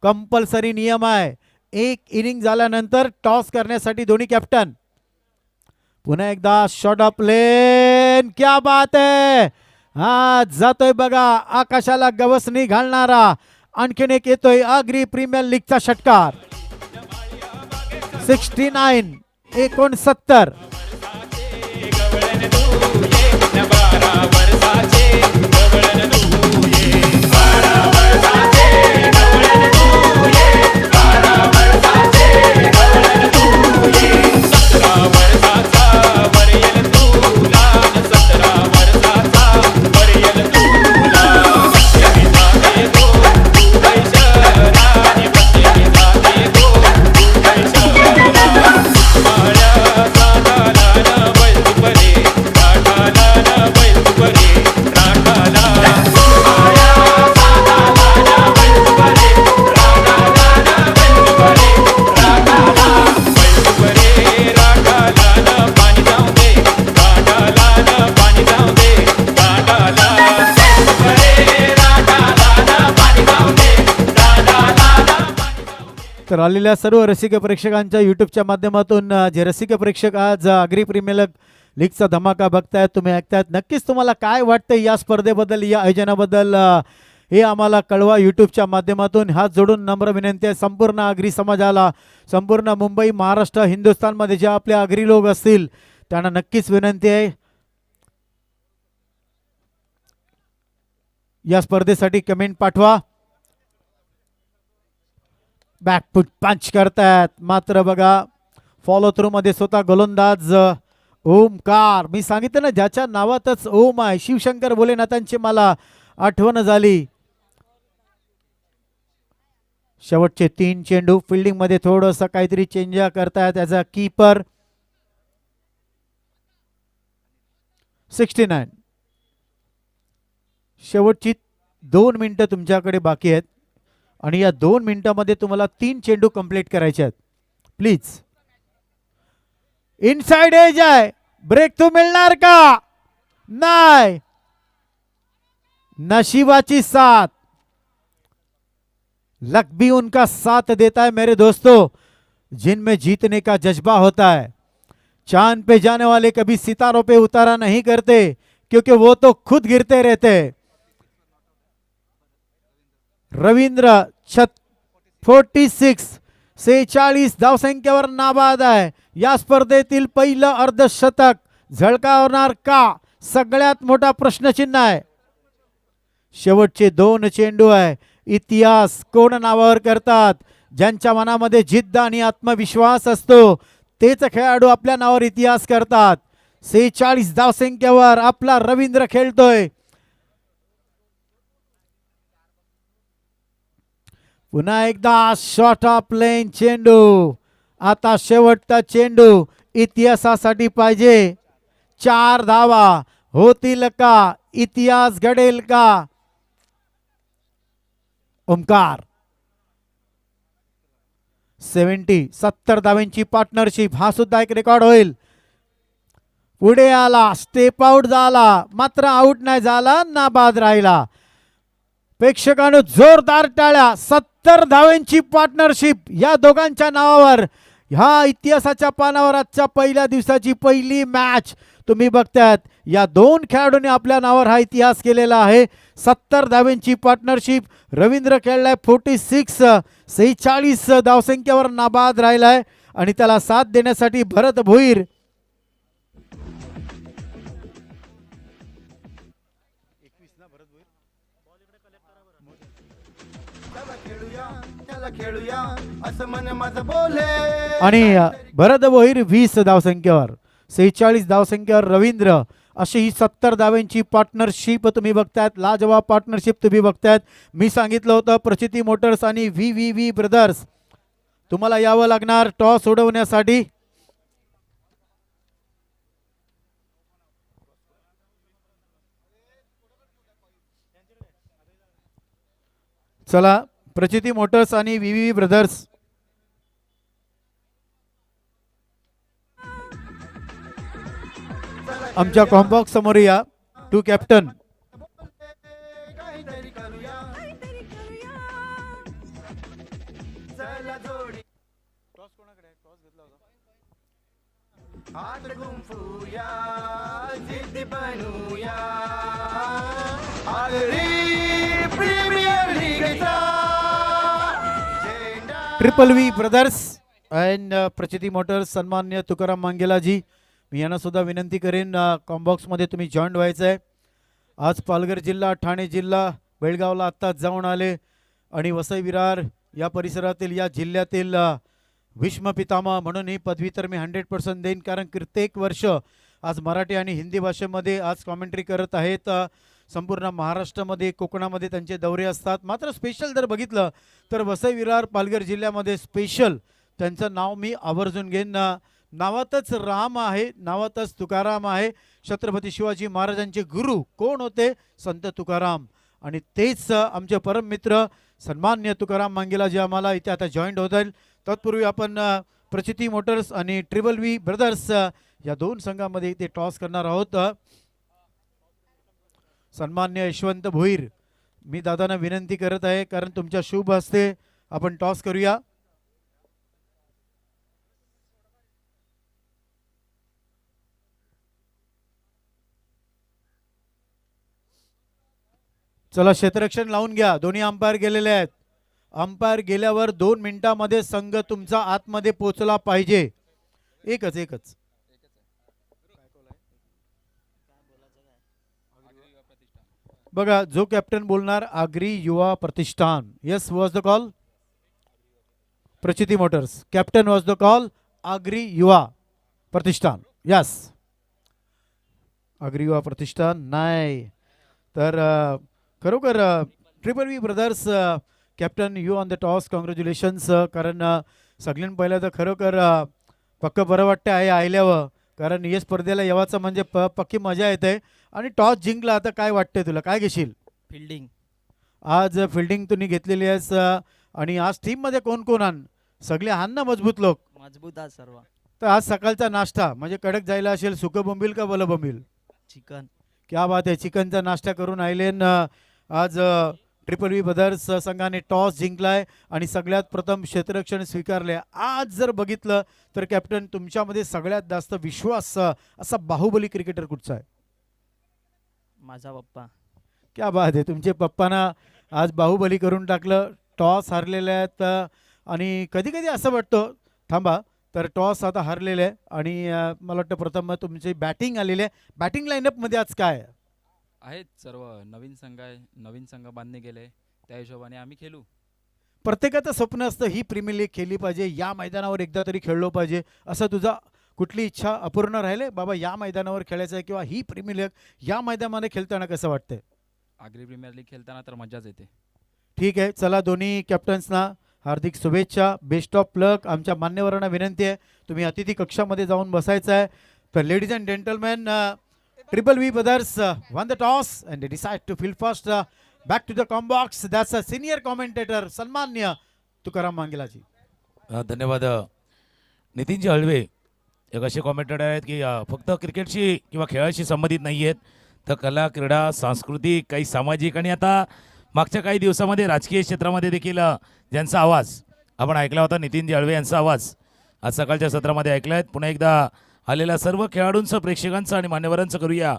कंपल्सरी नियम आहे. एक इनिंग झाल्यानंतर टॉस करण्यासाठी दोन्ही कॅप्टन. पुन्हा एकदा शॉट ऑफ लेन, क्या बात आहे. हा जातोय बघा, आकाशाला गवसणी घालणारा आणखीन एक येतोय आगरी प्रीमियर लीगचा षटकार. 69. 69. तर आलेल्या सर्व रसिक प्रेक्षकांच्या युट्यूबच्या माध्यमातून जे रसिक प्रेक्षक आज आगरी प्रीमियर लीगचा धमाका बघतायत, तुम्ही ऐकतायत, नक्कीच तुम्हाला काय वाटतं या स्पर्धेबद्दल, या आयोजनाबद्दल हे आम्हाला कळवा युट्यूबच्या माध्यमातून. हात जोडून नम्र विनंती आहे संपूर्ण आगरी समाजाला, संपूर्ण मुंबई, महाराष्ट्र, हिंदुस्थानमध्ये जे आपले आगरी लोक असतील त्यांना नक्कीच विनंती आहे या स्पर्धेसाठी कमेंट पाठवा. बॅकफुट पंच करतायत, मात्र बघा फॉलो थ्रू मध्ये स्वतः गोलंदाज ओमकार. मी सांगितलं ना, ज्याच्या नावातच ओम आहे, शिवशंकर भोलेनाथांची मला आठवण झाली. शेवटचे 3 चेंडू फिल्डिंग मध्ये थोडंसं काहीतरी चेंज करतायत त्याचा कीपर. 69. शेवटची 2 मिनिटं तुमच्याकडे बाकी आहेत आणि या 2 मिनिटांमध्ये तुम्हाला 3 चेंडू कंप्लीट करायचे आहेत. प्लीज. इनसाइड एज आहे, ब्रेक थ्रू मिळणार का? नाही. नशिबाची साथ, लक भी उनका साथ देता है मेरे दोस्तों, जिनमें जीतने का जज्बा होता है. चांद पे जाने वाले कभी सितारों पे उतारा नहीं करते, क्योंकि वो तो खुद गिरते रहते. रवींद्र 46 धावसंख्येवर नाबाद आहे. या स्पर्धेतील पहिलं अर्धशतक झळकावणार का? सगळ्यात मोठा प्रश्नचिन्ह आहे. शेवटचे 2 चेंडू आहे. इतिहास कोण नावावर करतात? ज्यांच्या मनामध्ये जिद्द आणि आत्मविश्वास असतो तेच खेळाडू आपल्या नावावर इतिहास करतात. 46 धावसंख्येवर आपला रवींद्र खेळतोय. पुन्हा एकदा शॉर्ट ऑफ लेन चेंडू. आता शेवटचा चेंडू इतिहासासाठी पाहिजे. 4 धावा होतील का? इतिहास घडेल का? ओमकार 70 धावांची पार्टनरशिप, हा सुद्धा एक रेकॉर्ड होईल. पुढे आला, स्टेप आउट झाला, मात्र आउट नाही झाला, नाबाद राहिला. प्रेक्षकांनो जोरदार टाळ्या. 70 धावांची पार्टनरशिप या दोघांच्या नावावर, ह्या इतिहासाच्या पानावर आजच्या पहिल्या दिवसाची पहिली मॅच तुम्ही बघतायत. या 2 खेळाडूंनी आपल्या नावावर हा इतिहास केलेला आहे. 70 धावांची पार्टनरशिप. रवींद्र खेळलाय 46 धावसंख्येवर नाबाद राहिलाय आणि त्याला साथ देण्यासाठी भरत भोईर. आणि भरत भोईर 20 धावसंख्येवर, 46 धावसंख्येवर रवींद्र. अशी ही 70 धावांची पार्टनरशिप तुम्ही बघतायत. लाजवाब पार्टनरशिप तुम्ही बघतायत. मी सांगितलं होतं प्रचिती मोटर्स आणि VVV ब्रदर्स तुम्हाला यावं लागणार टॉस उडवण्यासाठी. चला, प्रचिती मोटर्स आणि VVV ब्रदर्स आमच्या कॉम्बॉक्स समोर या. 2 captain. Triple V brothers and प्रचिती मोटर्स. सन्मान्य तुकाराम मांगेलाजी, मी यांना सुद्धा विनंती करेन कॉम्बॉक्स मध्ये तुम्ही जॉईन व्हायचं आहे. आज पालघर जिल्हा, ठाणे जिल्हा, बेळगावला आत्ताच जाऊन आले आणि वसई विरार या परिसरातील, या जिल्ह्यातील भीष्म पितामह म्हणून ही पदवी तर मी 100% देईन, कारण प्रत्येक वर्ष आज मराठी आणि हिंदी भाषेमध्ये आज कॉमेंट्री करत आहेत. संपूर्ण महाराष्ट्रामध्ये, कोकणामध्ये त्यांचे दौरे असतात. मात्र स्पेशल जर बघितलं तर वसई विरार पालघर जिल्ह्यामध्ये स्पेशल त्यांचं नाव मी आवर्जून घेईन. नावातच राम आहे, नावातच तुकाराम आहे. छत्रपती शिवाजी महाराजांचे गुरु कोण होते? संत तुकाराम. आणि तेच आमचे परम मित्र सन्मान्य तुकाराम मांगेला जे आम्हाला इथे आता जॉईंट होत आहेत. तत्पूर्वी आपण प्रचिती मोटर्स आणि ट्रिपल व्ही ब्रदर्स या 2 संघामध्ये इथे टॉस करणार आहोत. सन्मान्य यशवंत भोईर, मी दादांना विनंती करत आहे, कारण तुमच्या शुभ हस्ते आपण टॉस करूया. चला क्षेत्ररक्षण लावून घ्या. दोन्ही अंपायर गेलेले आहेत. अंपायर गेल्यावर 2 मिनिटांमध्ये संघ तुमचा आतमध्ये पोहोचला पाहिजे. एकच बघा, जो कॅप्टन बोलणार Agri Yuva Pratishthan. Yes, was the call Prachiti motors. Captain was the call Agri Yuva Pratishthan. Yes, Agri Yuva Pratishthan नाही तर खरोखर triple V brothers captain you on the toss. Congratulations. कारण सगळ्यांनी पहिलं तर खरोखर पक्क बरं वाटतं आहे आयल्यावर. कारण या स्पर्धेला येवाचं म्हणजे पक्की मजा येते. आणि टॉस जिंकला आता काय वाटतंय तुला, काय घेशील? फिल्डिंग. आज फिल्डिंग तुम्ही घेतलेली आहेस. आणि आज टीममध्ये कोण कोण आण? सगळे आण ना मजबूत लोक. मजबूत आज सर्व. तर आज सकाळचा नाश्ता म्हणजे कडक जायला असेल सुकं बोंबील का बोलं बोंबील? चिकन. क्या बात आहे. चिकनचा नाश्ता करून आले. आज ट्रिपल वी ब्रदर्स संघाने टॉस जिंकलाय आणि सगळ्यात प्रथम क्षेत्ररक्षण स्वीकारले. आज जर बघितलं तर कॅप्टन तुमच्यामध्ये सगळ्यात जास्त विश्वास असा बाहुबली क्रिकेटर कुठचा आहे? माझा पप्पा. क्या बात आहे. तुमचे पप्पाना आज बाहुबली करून टाकलं. टॉस हारलेले आहेत आणि कधी कधी असं वाटतं थांबा तर टॉस आता हारलेले आहे आणि मला वाटतं प्रथम तुमची बॅटिंग आलेली आहे. बॅटिंग लाईनअपमध्ये आज काय आहे? आहेत सर्व नवीन संघ आहे. नवीन संघ बांधले गेले त्या हिशोबाने आम्ही खेळू. प्रत्येकाचं स्वप्न असतं ही प्रीमियर लीग खेळली पाहिजे, या मैदानावर एकदा तरी खेळलो पाहिजे. असं तुझा कुठली इच्छा अपूर्ण राहिले बाबा या मैदानावर खेळायचं आहे किंवा ही प्रीमियर लीग या मैदानामध्ये खेळताना कसं वाटतंय? आगरी प्रीमियर लीग खेळताना तर मजाच येते. ठीक आहे. चला दोन्ही कॅप्टन्सना हार्दिक शुभेच्छा. बेस्ट ऑफ लक. आमच्या मान्यवरांना विनंती आहे तुम्ही अतिथी कक्षामध्ये जाऊन बसायचं आहे. तर ladies and gentleman, triple V brothers won the toss and they decide to field first. Back to the com box. That's a senior commentator सन्मान्य तुकाराम मांगेलाजी. धन्यवाद. नितीनजी हळवे एक असे कॉमेंटेटर आहेत की फक्त क्रिकेटशी किंवा खेळाशी संबंधित नाही आहेत, तर कला, क्रीडा, सांस्कृतिक, काही सामाजिक आणि आता मागच्या काही दिवसामध्ये राजकीय क्षेत्रामध्ये देखील ज्यांचा आवाज आपण ऐकला होता, नितीनजी हळवे यांचा आवाज आज सकाळच्या सत्रामध्ये ऐकला आहे. पुन्हा एकदा आलेल्या सर्व खेळाडूंचं, प्रेक्षकांचं आणि मान्यवरांचं करूया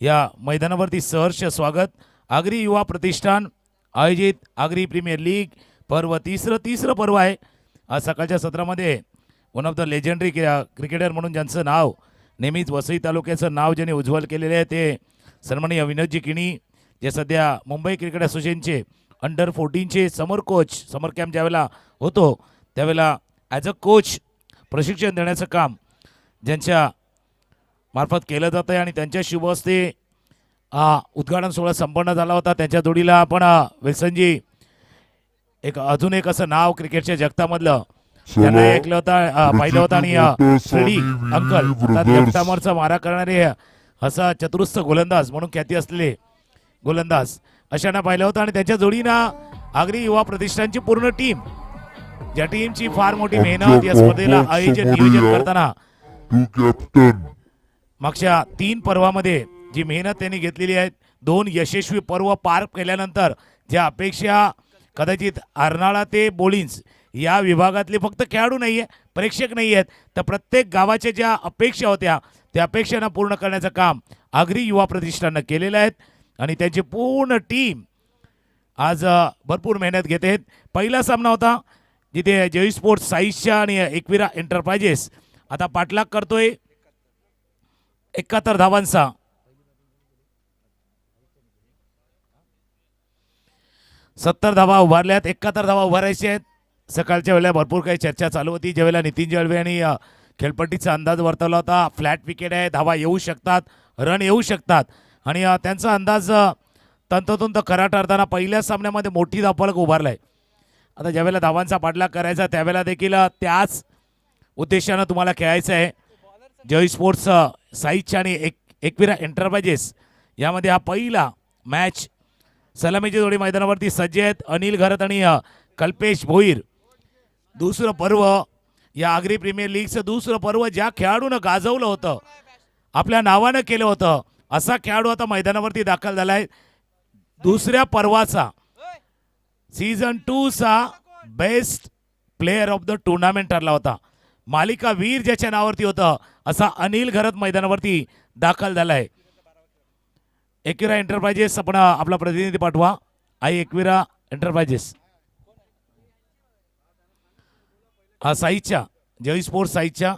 या मैदानावरती सहर्ष स्वागत. आगरी युवा प्रतिष्ठान आयोजित आगरी प्रीमियर लीग पर्व तिसरं पर्व आहे. आज सकाळच्या सत्रामध्ये one of the legendary cricketer म्हणून ज्यांचं नाव नेहमीच वसई तालुक्याचं नाव ज्यांनी उज्ज्वल केलेले आहे ते सन्माननीय विनोदजी किणी, जे सध्या मुंबई क्रिकेट असोसिएशनचे अंडर 14चे समर कॅम्प ज्यावेळेला होतो त्यावेळेला ॲज अ कोच प्रशिक्षण देण्याचं काम ज्यांच्या मार्फत केलं जातं आहे आणि त्यांच्या शुभ हस्ते उद्घाटन सोहळा संपन्न झाला होता. त्यांच्या जोडीला आपण विल्सनजी अजून एक असं नाव क्रिकेटच्या जगतामधलं त्यांना ऐकलं होतं, पाहिलं होतं आणि फ्रेडी अंकल जगतामरचा मारा करणारे असा चतुरस्र गोलंदाज म्हणून ख्याती असलेले गोलंदाज अशांना पाहिलं होतं. आणि त्यांच्या जोडीनं आगरी युवा प्रतिष्ठानची पूर्ण टीम, ज्या टीमची फार मोठी मेहनत या स्पर्धेला नियोजन करताना मागच्या 3 पर्वामध्ये जी मेहनत त्यांनी घेतलेली आहे, 2 यशस्वी पर्व पार केल्यानंतर ज्या अपेक्षा कदाचित अर्नाळा ते बोलिन्स या विभागातले फक्त खेळाडू नाही आहे, प्रेक्षक नाही आहेत, तर प्रत्येक गावाच्या ज्या अपेक्षा होत्या त्या अपेक्षांना पूर्ण करण्याचं काम आगरी युवा प्रतिष्ठाननं केलेलं आहे. आणि त्यांची पूर्ण टीम आज भरपूर मेहनत घेत आहेत. पहिला सामना होता जिथे जय स्पोर्ट्स साईजच्या आणि एकविरा एंटरप्राइजेस आता पाठलाग करतोय 71 धावांचा. सत्तर धावा उभारल्यात, 71 धावा उभारायच्या आहेत. सकाळच्या वेळेला भरपूर काही चर्चा चालू होती, ज्यावेळेला नितीन जळवे आणि खेळपट्टीचा अंदाज वर्तवला होता. फ्लॅट विकेट आहे, धावा येऊ शकतात, रन येऊ शकतात आणि त्यांचा अंदाज तंतोतंत खरा ठरताना पहिल्या सामन्यामध्ये मोठी धावफलक उभारलाय. आता ज्यावेळेला धावांचा पाठलाग करायचा त्यावेळेला देखील त्याच उद्देशानं तुम्हाला खेळायचं आहे. जय स्पोर्ट्स साईजच्या आणि एकविरा एंटरप्राइजेस यामध्ये हा पहिला मॅच. सलामीची जोडी मैदानावरती सज्ज आहेत, अनिल घरत आणि कल्पेश भोईर. दुसरं पर्व या आगरी प्रीमियर लीगचं दुसरं पर्व ज्या खेळाडूनं गाजवलं होतं, आपल्या नावानं केलं होतं, असा खेळाडू आता मैदानावरती दाखल झालाय. दुसऱ्या पर्वाचा सीझन 2चा best player of the tournament ठरला होता. मालिका वीर ज्याच्या नावावरती होतं असा अनिल घरत मैदानावरती दाखल झालाय. एकविरा एंटरप्राइजेस आपण आपला प्रतिनिधी पाठवा. आई एकविरा एंटरप्राइजेस साईच्या जय स्पोर्ट्स साईच्या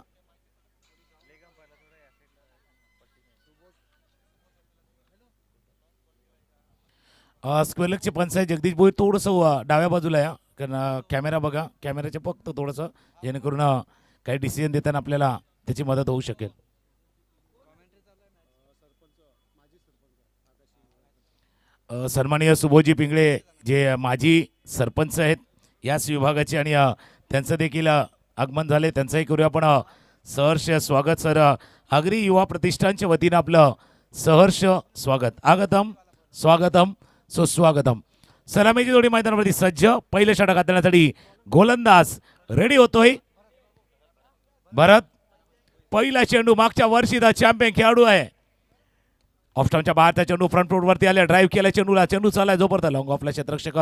स्क्वेलकचे पंचायत जगदीश भोई थोडंसं डाव्या बाजूला आहे कारण कॅमेरा बघा कॅमेऱ्याचे फक्त थोडंसं जेणेकरून काही डिसिजन देताना आपल्याला त्याची मदत होऊ शकेल. सन्माननीय सुबोजी पिंगळे जे माजी सरपंच आहेत याच विभागाचे आणि त्यांचं देखील आगमन झाले. त्यांचंही करूया आपण सहर्ष स्वागत. सर आगरी युवा प्रतिष्ठानच्या वतीनं आपलं सहर्ष स्वागत. आगतम स्वागतम सुस्वागतम. सलामीची जोडी मैदानावरती सज्ज. पहिले षटक हाताळण्यासाठी गोलंदाज रेडी होतोय. भरत पहिला चेंडू मागच्या वर्षीचा चॅम्पियन खेळाडू आहे. ऑफस्टॉनच्या बाहेरचा चेंडू फ्रंट फूटवरती आला. ड्राईव्ह केला चेंडूला. चेंडू चाललाय जोपर्यंत लॉंग ऑफला क्षेत्ररक्षक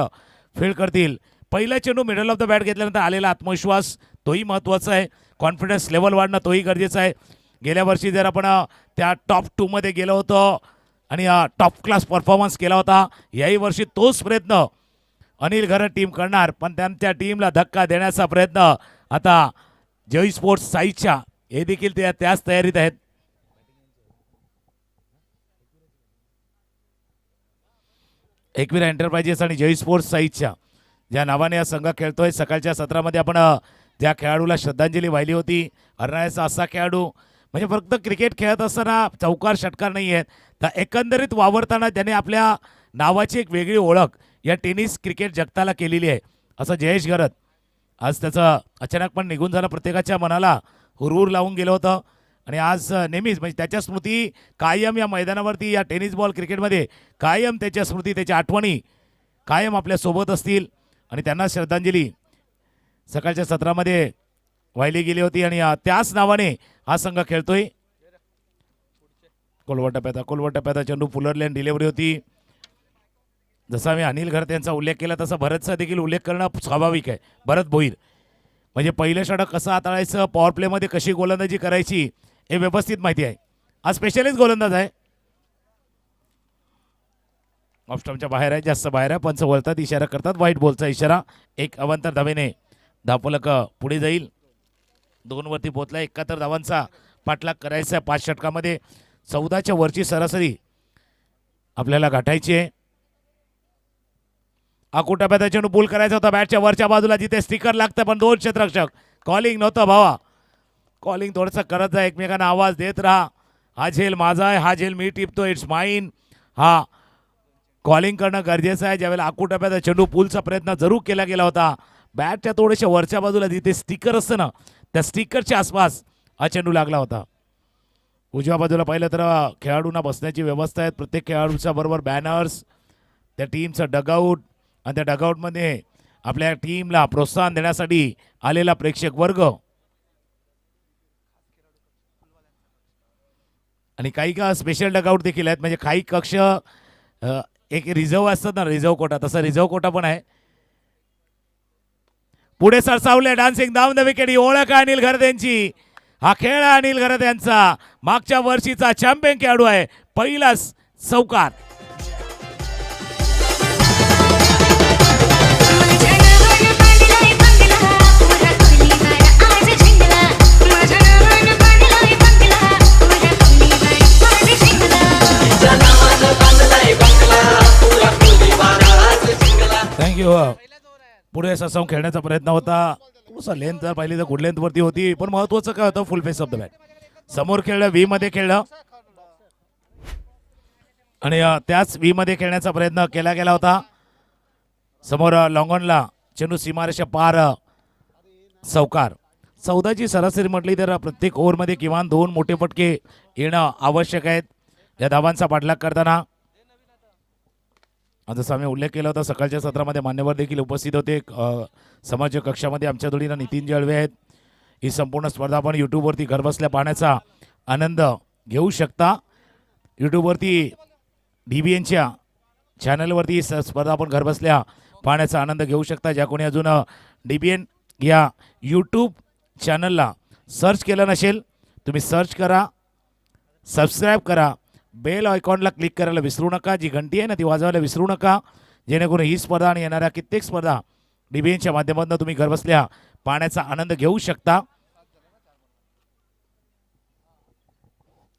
फील्ड करतील. पहिला चेंडू मिडल ऑफ द बॅट घेतल्यानंतर आलेला आत्मविश्वास तोही महत्त्वाचा आहे. कॉन्फिडन्स लेवल वाढणं तोही गरजेचं आहे. गेल्या वर्षी जर आपण त्या टॉप 2 मध्ये गेलो होतो आणि टॉप क्लास परफॉर्मन्स केला होता. याही वर्षी तोच प्रयत्न अनिल घरत टीम करणार पण त्यांच्या टीमला धक्का देण्याचा प्रयत्न आता जय स्पोर्ट्स साईच्या हे देखील त्याच तयारीत आहेत. एकविरा एंटरप्राइजेस आणि जय स्पोर्ट्स साईच्या ज्या नावाने हा संघ खेळतोय. सकाळच्या सत्रामध्ये आपण ज्या खेळाडूला श्रद्धांजली वाहिली होती हरणाऱ्याचा असा खेळाडू म्हणजे फक्त क्रिकेट खेळत असताना चौकार षटकार नाही आहेत तर एकंदरीत वावरताना त्याने आपल्या नावाची एक वेगळी ओळख या टेनिस क्रिकेट जगताला केलेली आहे असं जयेश घरत. आज त्याचं अचानक पण निघून जाणं प्रत्येकाच्या मनाला हुरहुर लावून गेलं होतं आणि आज नेहमीच म्हणजे त्याच्या स्मृती कायम या मैदानावरती या टेनिस बॉल क्रिकेटमध्ये कायम त्याच्या स्मृती त्याच्या आठवणी कायम आपल्यासोबत असतील आणि त्यांना श्रद्धांजली सकाळच्या सत्रामध्ये वाहिली गेली होती आणि त्याच नावाने हा संघ खेळतोय. कोलवटप्याचा चेंडू फुलरले डिलिव्हरी होती. जसा मी अनिल घरत यांचा उल्लेख केला तसा भरतचा देखील उल्लेख करणं स्वाभाविक आहे. भरत भोईर म्हणजे पहिलं षटक कसं हाताळायचं पॉवर प्लेमध्ये कशी गोलंदाजी करायची हे व्यवस्थित माहिती आहे. हा स्पेशलिस्ट गोलंदाज आहे. ऑफस्टॉमच्या बाहेर आहे जास्त बाहेर आहे. पंच वळतात इशारा करतात व्हाईट बॉलचा इशारा. एक अवांतर धावेने धावफलक पुढे जाईल. 2 वरती पोहोचला. 71 धावांचा पाठलाग करायचा आहे 5 षटकामध्ये. 14च्या वरची सरासरी आपल्याला गाठायची आहे. अकुटाप्याचा चेंडू पूल करायचा होता बॅटच्या वरच्या बाजूला जिथे स्टिकर लागतं पण 2 क्षेत्ररक्षक कॉलिंग नव्हतं भावा. कॉलिंग थोडंसं करत जा एकमेकांना आवाज देत राहा. हा झेल माझा आहे हा झेल मी टिपतो इट्स माइन. हा कॉलिंग करणं गरजेचं आहे. ज्यावेळेला अकुटाप्याचा चेंडू पूलचा प्रयत्न जरूर केला गेला होता बॅटच्या थोड्याशा वरच्या बाजूला जिथे स्टिकर असतं ना त्या स्टिकरच्या आसपास हा चेंडू लागला होता. उजव्या बाजूला पाहिलं तर खेळाडूंना बसण्याची व्यवस्था आहे. प्रत्येक खेळाडूच्या बरोबर बॅनर्स त्या टीमचं डगआउट आणि त्या डगआउटमध्ये आपल्या टीमला प्रोत्साहन देण्यासाठी आलेला प्रेक्षक वर्ग आणि काही का स्पेशल डगआउट देखील आहेत म्हणजे काही कक्ष एक रिझर्व असतात ना रिझर्व कोटा तसा रिझर्व कोटा पण आहे. पुढे सरसावले डान्सिंग डाऊन द विकेट ही ओळख आहे अनिल घरत यांची. हा खेळ आहे अनिल घरत यांचा. मागच्या वर्षीचा चॅम्पियन खेळाडू आहे. पहिलाच चौकार. थँक्यू. पुढे ससावून खेळण्याचा प्रयत्न होता. थोडासा लेंथ पाहिली तर गुड लेंथवरती होती पण महत्वाचं काय होतं फुल फेस ऑफ द बॅट. समोर खेळलं व्ही मध्ये खेळलं आणि त्याच व्ही मध्ये खेळण्याचा प्रयत्न केला गेला होता. समोर लॉंगॉनला चेंडू सीमारेषा पार चौकार. 14ची सरासरी म्हटली तर प्रत्येक ओव्हरमध्ये किमान 2 मोठे फटके येणं आवश्यक आहेत या धावांचा पाठलाग करताना. जसं आम्ही उल्लेख केला होता सकाळच्या सत्रामध्ये मान्यवर देखील उपस्थित होते. समाज कक्षामध्ये आमच्या जोडीनं नितीन जळवे आहेत. ही संपूर्ण स्पर्धा आपण यूट्यूबवरती घरबसल्या पाहण्याचा आनंद घेऊ शकता. यूट्यूबवरती DBNच्या चॅनलवरती ही स्पर्धा आपण घरबसल्या पाहण्याचा आनंद घेऊ शकता. ज्या कोणी अजून DBN या यूट्यूब चॅनलला सर्च केलं नसेल तुम्ही सर्च करा सबस्क्राईब करा बेल आयकॉनला क्लिक करायला विसरू नका. जी घंटी आहे ना ती वाजवायला विसरू नका, जेणेकरून ही स्पर्धा आणि येणाऱ्या कित्येक स्पर्धा DBNच्या माध्यमातून तुम्ही घरबसल्या पाहण्याचा आनंद घेऊ शकता.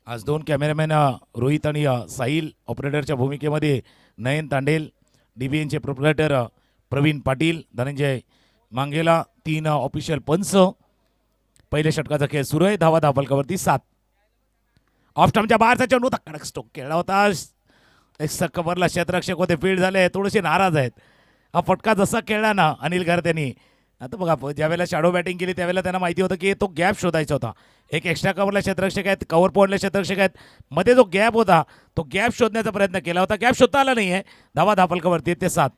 आज 2 कॅमेरामॅन रोहित आणि साहिल, ऑपरेटरच्या भूमिकेमध्ये नयन तांडेल, DBNचे प्रोप्रायटर प्रवीण पाटील, धनंजय मांगेला, 3 ऑफिशियल पंच. पहिल्या षटकाचा खेळ सुरू आहे. धावा धावफलकावरती 7. ऑफ स्टंपच्या बाहेरचा चेंडू होता, कडक स्टोक केला होता. एक कव्हरला क्षेत्ररक्षक होते, फील्ड झाले, थोडेसे नाराज आहेत. हा फटका जसा खेळला ना अनिल घर त्यांनी, आता बघा ज्यावेळेला शॅडो बॅटिंग केली त्यावेळेला त्यांना माहिती होतं की तो गॅप शोधायचा होता. एक एक्स्ट्रा कव्हरला क्षेत्ररक्षक आहेत, कव्हर पॉईंटला क्षेत्ररक्षक आहेत, मध्ये जो गॅप होता तो गॅप शोधण्याचा प्रयत्न केला होता. गॅप शोधता आला नाही आहे. धावा धावफलकावरती ते 7.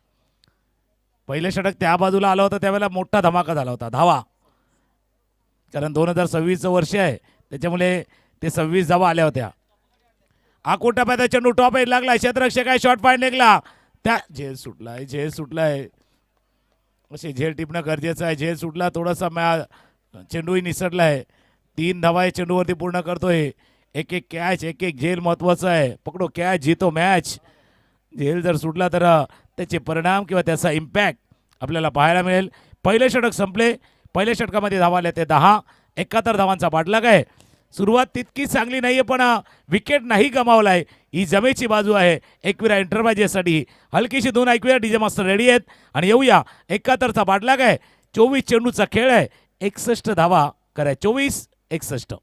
पहिलं षटक त्या बाजूला आलं होतं त्यावेळेला मोठा धमाका झाला होता धावा, कारण 2026 वर्ष आहे त्याच्यामुळे ते 26 धावा आल्या होत्या. आकुटा पैदा चेंडू टॉप एज लागला, क्षेत्ररक्षक आहे, शॉर्ट पॉईंट निघला, त्या झेल सुटलाय. असे झेल टिपणं गरजेचं आहे. झेल सुटला थोडासा, चेंडूही निसटलाय. 3 धावा चेंडूवरती पूर्ण करतोय. एक कॅच, एक झेल महत्वाचं आहे. पकडो कॅच, जीतो मॅच. झेल जर सुटला तर त्याचे परिणाम किंवा त्याचा इम्पॅक्ट आपल्याला पाहायला मिळेल. पहिले षटक संपले. पहिल्या षटकामध्ये धावा आल्या ते 10. 71 धावांचा पाठलाग आहे. सुरुवात तितकी चांगली नाहीये, पण विकेट नाही गमावलाय. ही जमेची बाजू आहे एकविरा एंटरप्राइजेससाठी. हलकीशी 2 ऐकूया. डीजे मास्टर रेडी आहेत आणि येऊया. 71चा पाठलाग आहे. 24 चेंडूचा खेळ आहे. 61 धावा कराय. 24-61.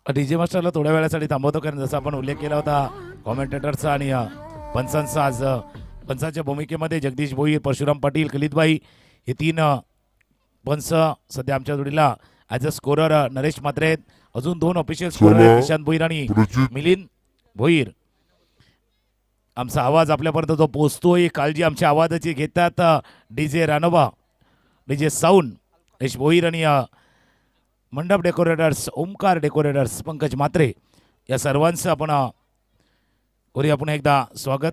डीजे मास्टरला थोड्या वेळासाठी थांबवतो, कारण जसं आपण उल्लेख केला होता कॉमेंटेटरचा आणि पंचांचा, आज पंचांच्या भूमिकेमध्ये जगदीश भोईर, परशुराम पाटील, कलितबाई हे 3 पंच सध्या आमच्या जोडीला as a scorer Naresh Mhatre आहेत. अजून 2 ऑफिशियल स्कोरर आहेत, निशांत भोईर आणि मिलिंद भोईर. आमचा आवाज आपल्यापर्यंत जो पोहोचतोय, काळजी आमच्या आवाजाची घेतात डीजे रानोबा, डीजे साऊंड, यश भोईर आणि मंडप डेकोरेटर्स, ओमकार डेकोरेटर्स, पंकज म्हात्रे, या सर्वांचं आपण पुन्हा एकदा स्वागत.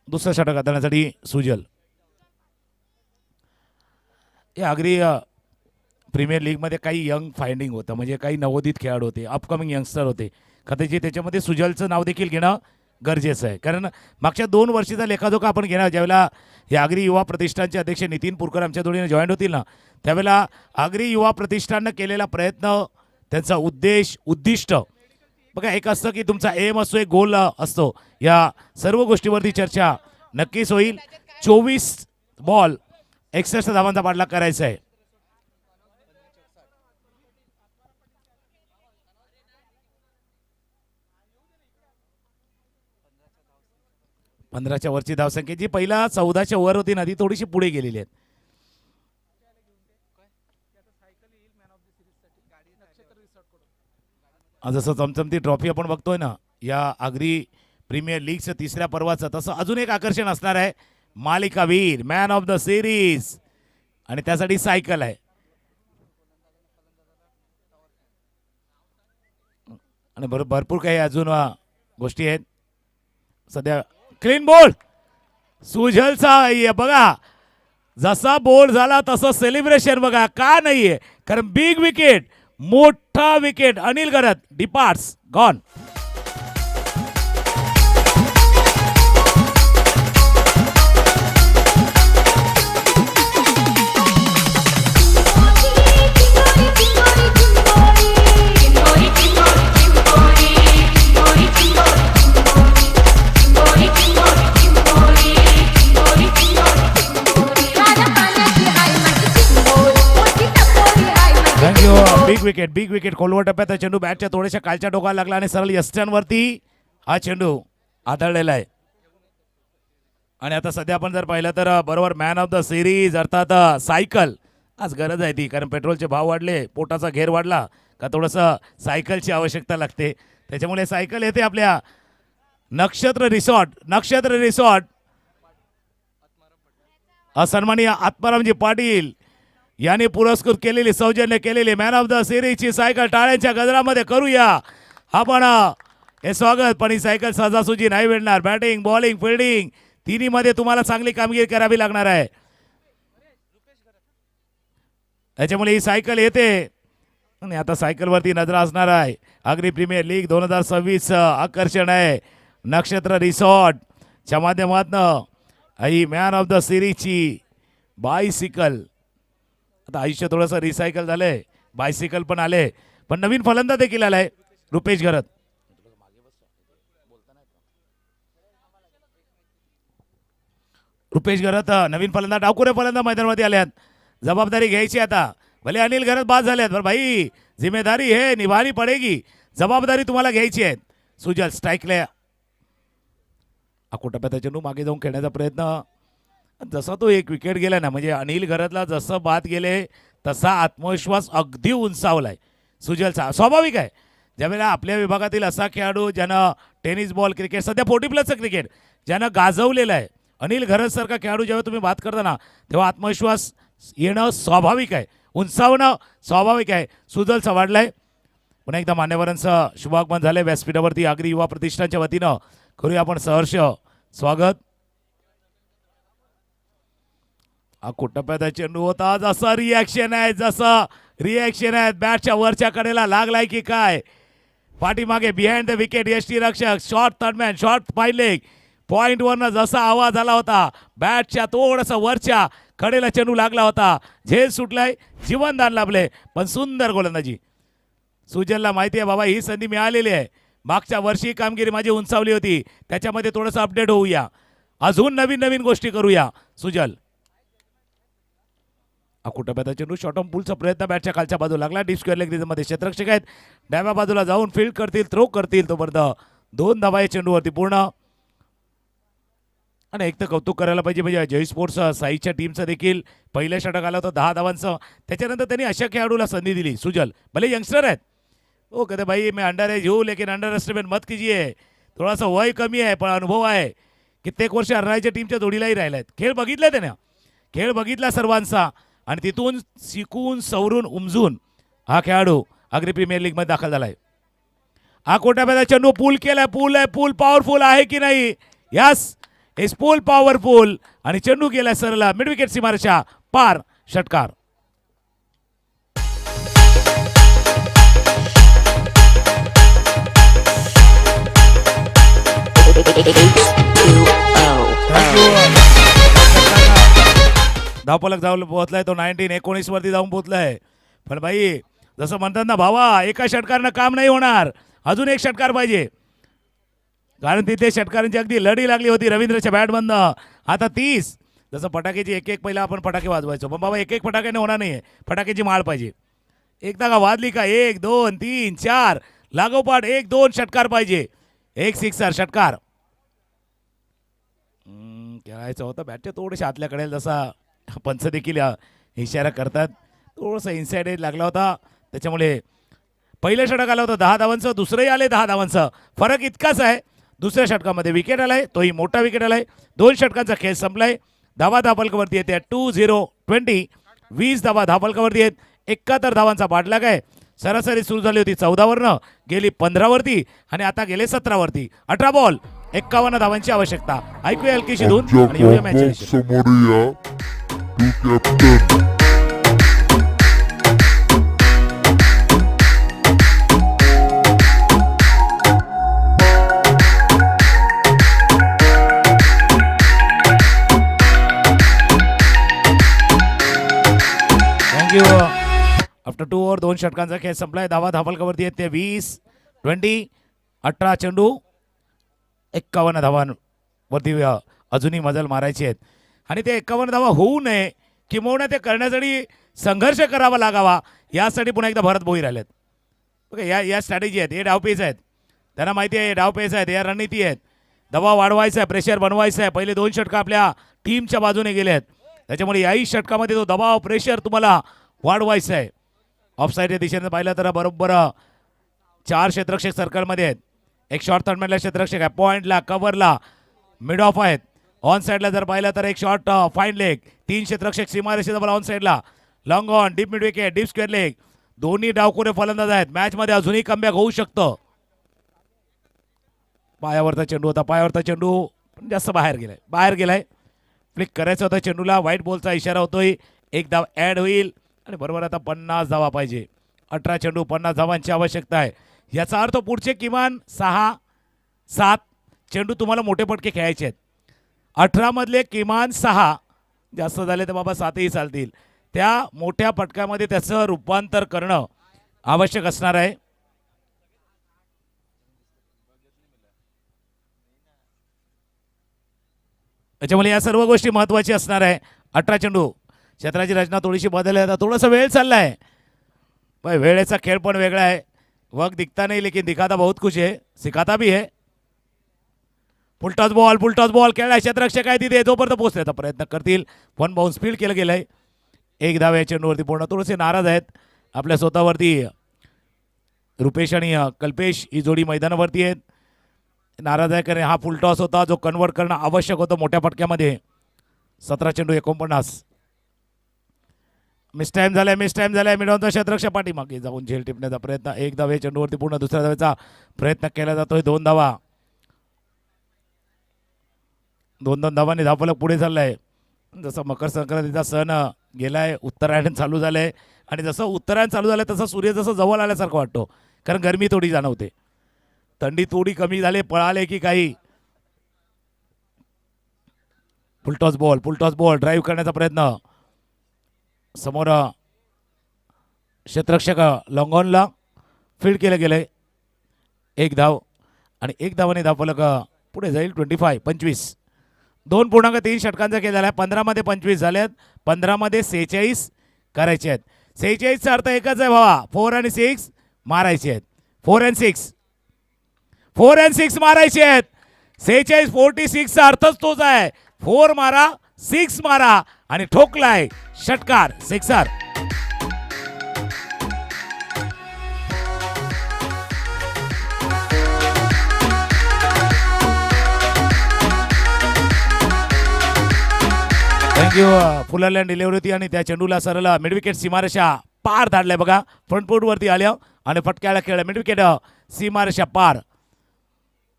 दुसरा षटक हाताळण्यासाठी सुजल. हे आगरी प्रीमियर लीगमध्ये काही यंग फाइंडिंग होतं, म्हणजे काही नवोदित खेळाडू होते, अपकमिंग यंगस्टर होते. कदाचित त्याच्यामध्ये सुजलचं नाव देखील घेणं गरजेचं आहे, कारण मागच्या 2 वर्षाचा लेखाजोखा आपण घेणार. ज्यावेळेला हे आगरी युवा प्रतिष्ठानचे अध्यक्ष नितीन पुरकर आमच्या जोडीने जॉईंट होतील ना, त्यावेळेला आगरी युवा प्रतिष्ठाननं केलेला प्रयत्न, त्यांचा उद्दिष्ट बघा, एक असतं की तुमचा एम असतो, एक गोल असतो. या सर्व गोष्टीवरती चर्चा नक्कीच होईल. 24 बॉल 61 धावांचा पाठलाग करायचा आहे. पंधराच्या वरची धावसंख्या जी पहिला 14च्या वर होती ना, ती थोडीशी पुढे गेलेली आहे. जसं चमचमती ट्रॉफी आपण बघतोय ना या आगरी प्रीमियर लीगचं 3ऱ्या पर्वाचं, तसं अजून एक आकर्षण असणार आहे. मालिकावीर, मॅन ऑफ द सिरीज, आणि त्यासाठी सायकल आहे. आणि भरपूर काही अजून गोष्टी आहेत. सध्या क्लीन बोल सुजलचा बघा, जसा बोल झाला तसं सेलिब्रेशन बघा. का नाहीये, कारण बिग विकेट, मोठा wicket. Anil Garat departs, gone. Big wicket. खोलवर टप्प्यात चेंडू बॅटच्या थोड्याशा कालच्या डोकाला लागला आणि सरळ यष्ट्यांवरती हा चेंडू आदळलेला आहे. आणि आता सध्या आपण जर पाहिलं तर बरोबर मॅन ऑफ द सिरीज अर्थात सायकल आज गरज आहे ती, कारण पेट्रोलचे भाव वाढले, पोटाचा घेर वाढला का थोडंसं सायकलची आवश्यकता लागते. त्याच्यामुळे सायकल येते आपल्या नक्षत्र रिसॉर्ट सन्माननीय आत्मारामजी पाटील यांनी पुरस्कृत केलेली, सौजन्य केलेली मॅन ऑफ द सिरीजची सायकल टाळ्यांच्या गजरामध्ये करूया आपण हे स्वागत. पण ही सायकल सहजासहजी नाही मिळणार. बॅटिंग, बॉलिंग, फिल्डिंग तिन्हीमध्ये तुम्हाला चांगली कामगिरी करावी लागणार आहे. त्याच्यामुळे ही सायकल येते आणि आता सायकलवरती नजर असणार आहे. आग्री प्रीमियर लीग 2026 आकर्षण आहे. नक्षत्र रिसॉर्टच्या माध्यमातून he man of the सिरीजची bicycle. आता आयुष्य थोडंसं रिसायकल झालंय, बायसिकल पण आले, पण नवीन फलंदाज देखील आलाय रुपेश घरत. रुपेश घरत नवीन फलंदाज, डावखुरे फलंदाज मैदानामध्ये आल्यात. जबाबदारी घ्यायची आता. भले अनिल घरत बाद झालेत, पण भाई जिम्मेदारी है निभानी पडेगी. जबाबदारी तुम्हाला घ्यायची आहे. सुजल स्ट्राईकला अकोटप्यात चेंडू मागे जाऊन खेळण्याचा प्रयत्न. जसा तो एक विकेट गेला ना, म्हणजे अनिल घरतला जसं बाद गेले तसा आत्मविश्वास अगदी उंचावलाय सुजलचा. स्वाभाविक आहे, ज्यावेळेला आपल्या विभागातील असा खेळाडू ज्यानं टेनिस बॉल क्रिकेट, सध्या 40+ क्रिकेट ज्यानं गाजवलेलं आहे, अनिल घरतसारखा खेळाडू जेव्हा तुम्ही बात करता ना, तेव्हा आत्मविश्वास येणं स्वाभाविक आहे, उंचावणं स्वाभाविक आहे. सुजलचा वाढलाय. पुन्हा एकदा मान्यवरांचं शुभागमन झालंय व्यासपीठावरती. आग्री युवा प्रतिष्ठानच्या वतीनं करूया आपण सहर्ष स्वागत. कुटप्याचा चेंडू होता. जसं रिॲक्शन आहे बॅटच्या वरच्या कडेला लागलाय की काय, पाठीमागे बिहाइंड द विकेट यष्टी रक्षक, short third man, short fine leg point वरनं जसा आवाज आला होता, बॅटच्या थोडंसं वरच्या कडेला चेंडू लागला होता. झेल सुटलाय, जीवनदान लाभले, पण सुंदर गोलंदाजी. सुजलला माहिती आहे बाबा ही संधी मिळालेली आहे. मागच्या वर्षी कामगिरी माझी उंचावली होती, त्याच्यामध्ये थोडंसं अपडेट होऊया, अजून नवीन नवीन गोष्टी करूया. सुजल अकुटप्याचा चेंडू शॉर्ट ऑन पुलचा प्रयत्न, बॅटच्या खालच्या बाजूला लागला. डीप स्क्वेअर लेग मध्ये क्षेत्ररक्षक आहेत, डाव्या बाजूला जाऊन फील्ड करतील, थ्रो करतील. तोपर्यंत 2 धावा या चेंडूवरती पूर्ण. आणि एक तर कौतुक करायला पाहिजे म्हणजे जय स्पोर्ट्स साईच्या टीमचं देखील पहिल्या षटक आलं होतं 10 धावांचं. त्याच्यानंतर त्यांनी अशा खेळाडूला संधी दिली. सुजल भले यंगस्टर आहेत, ओ कहते भाई मैं अंडर एज हूँ लेकिन अंडर एस्टिमेट मत कीजिए, थोड़ा सा वय कमी आहे पण अनुभव आहे. कित्येक वर्ष हरणाच्या टीमच्या जोडीलाही राहिल्यात. खेळ बघितला त्याने, खेळ बघितला सर्वांचा, आणि तिथून शिकून सवरून उमजून हा खेळाडू आग्री प्रीमियर लीग मध्ये दाखल झालाय. अकोटप्याचा चेंडू पूल केलाय, पूल आहे, पूल पॉवरफुल आहे की नाही? यस, इस पूल पॉवरफुल. आणि चेंडू गेलाय सरला मिड विकेट सीमारेषा पार, षटकार. धावफलक जाऊन पोहोचलाय तो 19-19 वरती जाऊन पोहोचलाय. पण भाई जसं म्हणतात ना भावा, एका षटकारनं काम नाही होणार, अजून एक षटकार पाहिजे. कारण तिथे षटकारांची अगदी लढी लागली होती रवींद्रच्या बॅटमधनं. आता 30, जसं फटाक्याची एक पहिला आपण फटाके वाजवायचो, पण बाबा एक फटाक्याने होणार नाही, फटाक्याची माळ पाहिजे. एकदा का वाजली का 1 2 3 4 लागोपाठ 1-2 षटकार पाहिजे. एक सिक्सर षटकार. खेळायचं होतं बॅटच्या थोडेसे आतल्याकडे, जसा पंच देखील इशारा करतात. थोडंसं इनसाइड एज लागला होता, त्याच्यामुळे पहिलं षटक आलं होतं 10 धावांचं, दुसरंही आले 10 धावांचं. फरक इतकाच आहे, दुसऱ्या षटकामध्ये विकेट आलाय, तोही मोठा विकेट आलाय. 2 षटकांचा खेळ संपलाय. धावा धापलकावरती येते 2-0-20. 20 धावा धापलकावरती आहेत. 71 धावांचा पाठलाग आहे. सरासरी सुरू झाली होती 14 वरनं, गेली 15 वरती आणि आता गेले 17 वरती. 18 बॉल 51 धावांची आवश्यकता. ऐकूया हलकीशी धून आणि येऊया मॅच. आफ्टर 2 ओव्हर 2 षटकांचा खेळ संपलाय. धावा धापलकावरती येते 20-20. 18 चेंडू 51 धावांवरती अजूनही मजल मारायची आहेत. आणि ते 51 धावा होऊ नये किंबहुना ते करण्यासाठी संघर्ष करावा लागावा, यासाठी पुन्हा एकदा भरत भोई राहिलेत. ओके, या स्ट्रॅटेजी आहेत, हे डावपेच आहेत, त्यांना माहिती आहे, हे डावपेच आहेत, या रणनीती आहेत. दबाव वाढवायचा आहे, प्रेशर बनवायचं आहे. पहिले 2 षटकं आपल्या टीमच्या बाजूने गेले आहेत, त्याच्यामुळे याही षटकामध्ये तो दबाव प्रेशर तुम्हाला वाढवायचं आहे. ऑफसाईडच्या दिशेने पाहिलं तर बरोबर 4 क्षेत्ररक्षक सर्कलमध्ये आहेत. एक शॉर्ट थर्डमॅनला क्षेत्ररक्षक आहे, पॉईंटला, कव्हरला, मिड ऑफ आहेत. ऑन साईडला जर पाहिलं तर एक शॉर्ट फाईन लेग, 3 क्षेत्ररक्षक सीमारेषेजवळ ऑन साईडला, long on, deep mid wicket, deep square leg. दोन्ही डावखोरे फलंदाज आहेत. मॅचमध्ये अजूनही कमबॅक होऊ शकतं. पायावरचा चेंडू होता, पायावरचा चेंडू जास्त बाहेर गेलाय फ्लिक करायचं होतं चेंडूला. व्हाईट बॉलचा इशारा होतोय. एक धाव ॲड होईल आणि बरोबर आता 50 धावा पाहिजे. 18 चेंडू 50 धावांची आवश्यकता आहे. याचा अर्थ पुढचे किमान 6-7 चेंडू तुम्हाला मोठे पटके खेळायचे आहेत. 18 मधले किमान 6, जास्त झाले तर बाबा 7ही चालतील. त्या मोठ्या पटकामध्ये त्याचं रूपांतर करणं आवश्यक असणार आहे. त्याच्यामुळे या सर्व गोष्टी महत्त्वाची असणार आहे. 18 चेंडू क्षेत्राची रचना थोडीशी बदल आहे. आता थोडासा वेळ चाललाय पण वेळेचा खेळ पण वेगळा आहे. वक्त दिखता नहीं लेकिन दिखाता बहुत कुछ है, सिखाता भी है. फुलटॉस बॉल खेळलाय क्षेत्ररक्षक आहे तिथे जोपर्यंत पोहोचण्याचा प्रयत्न करतील. 1 बाउन्स फील्ड केलं गेलंय. एक धाव या चेंडूवरती पूर्ण. थोडेसे नाराज आहेत आपल्या स्वतःवरती. रुपेश आणि कल्पेश ही जोडी मैदानावरती आहेत. नाराज आहे कारण हा फुलटॉस होता जो कन्वर्ट करणं आवश्यक होतं मोठ्या पटक्यामध्ये. 17 चेंडू 49. मिस टाइम झालाय मिळवतो क्षेत्ररक्षक पाठीमागे जाऊन झेल टिपण्याचा प्रयत्न. एक धाव या चेंडूवरती पूर्ण. दुसऱ्या धावेचा प्रयत्न केला जातोय. 2 धावा. 2 धावांनी धावफलक पुढे चाललाय. जसं मकर संक्रांतीचा सण गेलाय, उत्तरायण चालू झालंय आणि जसं उत्तरायण चालू झालंय तसं सूर्य जसं जवळ आल्यासारखं वाटतो कारण गरमी थोडी जाणवते. थंडी थोडी कमी झाली. पळाले की काही. फुलटॉस बॉल ड्राईव्ह करण्याचा प्रयत्न. समोर क्षेत्ररक्षक लॉंगॉनला फील्ड केलं गेलंय. एक धाव आणि एक धावाने धावफलक पुढे जाईल. 25. 2.3 षटकांचा खेळ झाला. 15 मध्ये 25 झाल्यात. 15 मध्ये 46 करायचे आहेत. 46चा अर्थ एकच आहे भावा, 4 आणि 6 मारायचे आहेत. 4 आणि 6 मारायचे आहेत. 46 46चा अर्थच तोच आहे. 4 मारा 6 मारा आणि ठोकलाय षटकार सिक्सर. थँक्यू. फुलरलँड डिलिव्हरी होती आणि त्या चेंडूला सरळ मिडविकेट सीमारेषा पार धाडलाय बघा. फ्रंट फूट वरती आल्या आणि फटक्याला खेळ मिडविकेट सीमारेषा पार.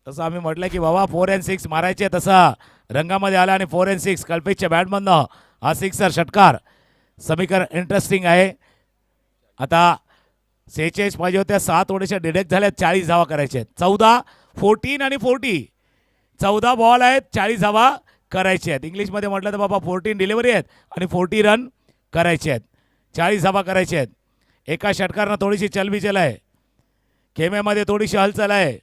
तसं आम्ही म्हटलं की बाबा 4 आणि 6 मारायचे. तसा रंगामध्ये आला आणि 4 आणि 6 कल्पेशच्या बॅटमधनं हा सिक्सर षटकार. समीकरण इंटरेस्टिंग आहे. आता 46 पाहिजे होत्या, 7 ओढीच्या डिडेक्ट झाल्या. 40 धावा करायच्या आहेत. 14, 14 आणि 40. 14 बॉल आहेत, 40 धावा करायचे आहेत. इंग्लिशमध्ये म्हटलं तर बाबा 14 डिलिव्हरी आहेत आणि 40 रन करायचे आहेत. 40 धावा करायचे आहेत. एका षटकारनं थोडीशी चलबिचल आहे. खेम्यामध्ये थोडीशी हलचाल आहे.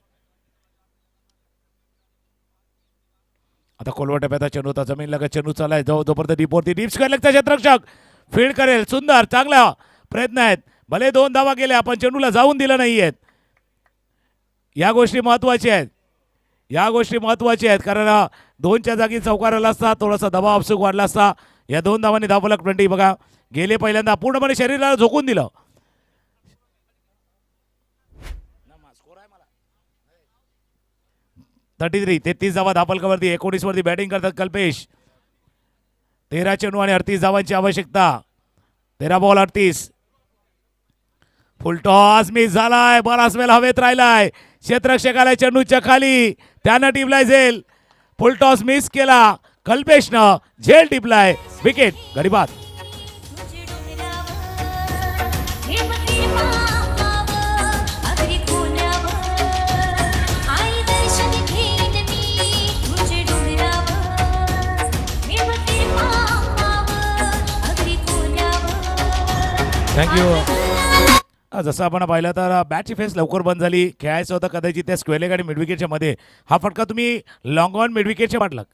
आता कोलवा टप्प्याचा चेंडू होता. जमीन लगत चेंडू चालाय. जोपर्यंत डीपवरती डीप स्क्वेअर लेगचा क्षेत्ररक्षक फील्ड करेल. सुंदर चांगला प्रयत्न आहेत. भले 2 धावा गेल्या आपण चेंडूला जाऊन दिलं नाहीयेत. या गोष्टी महत्वाच्या आहेत कारण 2च्या जागी चौकार आला असता थोडासा दबाव अपसूक वाढला असता. या 2 धावांनी धावफलक 20 बघा. गेले पहिल्यांदा पूर्णपणे शरीराला झोकून दिलं. 33 धावा धावफलकावरती. 19 वरती बॅटिंग करतात कल्पेश. 13 चेंडू आणि 38 धावांची आवश्यकता. 13 बॉल 38. फुलटॉस मिस झालाय. बराच वेळ हवेत राहिलाय. क्षेत्ररक्षकाला चेंडूच्या खाली त्यानं टिपलाय झेल. फुलटॉस मिस केला कल्पेशनं. झेल टिपलाय. विकेट गरीबात. थँक्यू. जसं आपण पाहिलं तर बॅटची फेस लवकर बंद झाली. खेळायचं होतं कदाचित त्या स्क्वेअर लेग आणि मिडविकेटच्या मध्ये. हा फटका तुम्ही लॉंग ऑन मिडविकेटच्या पाठलाग.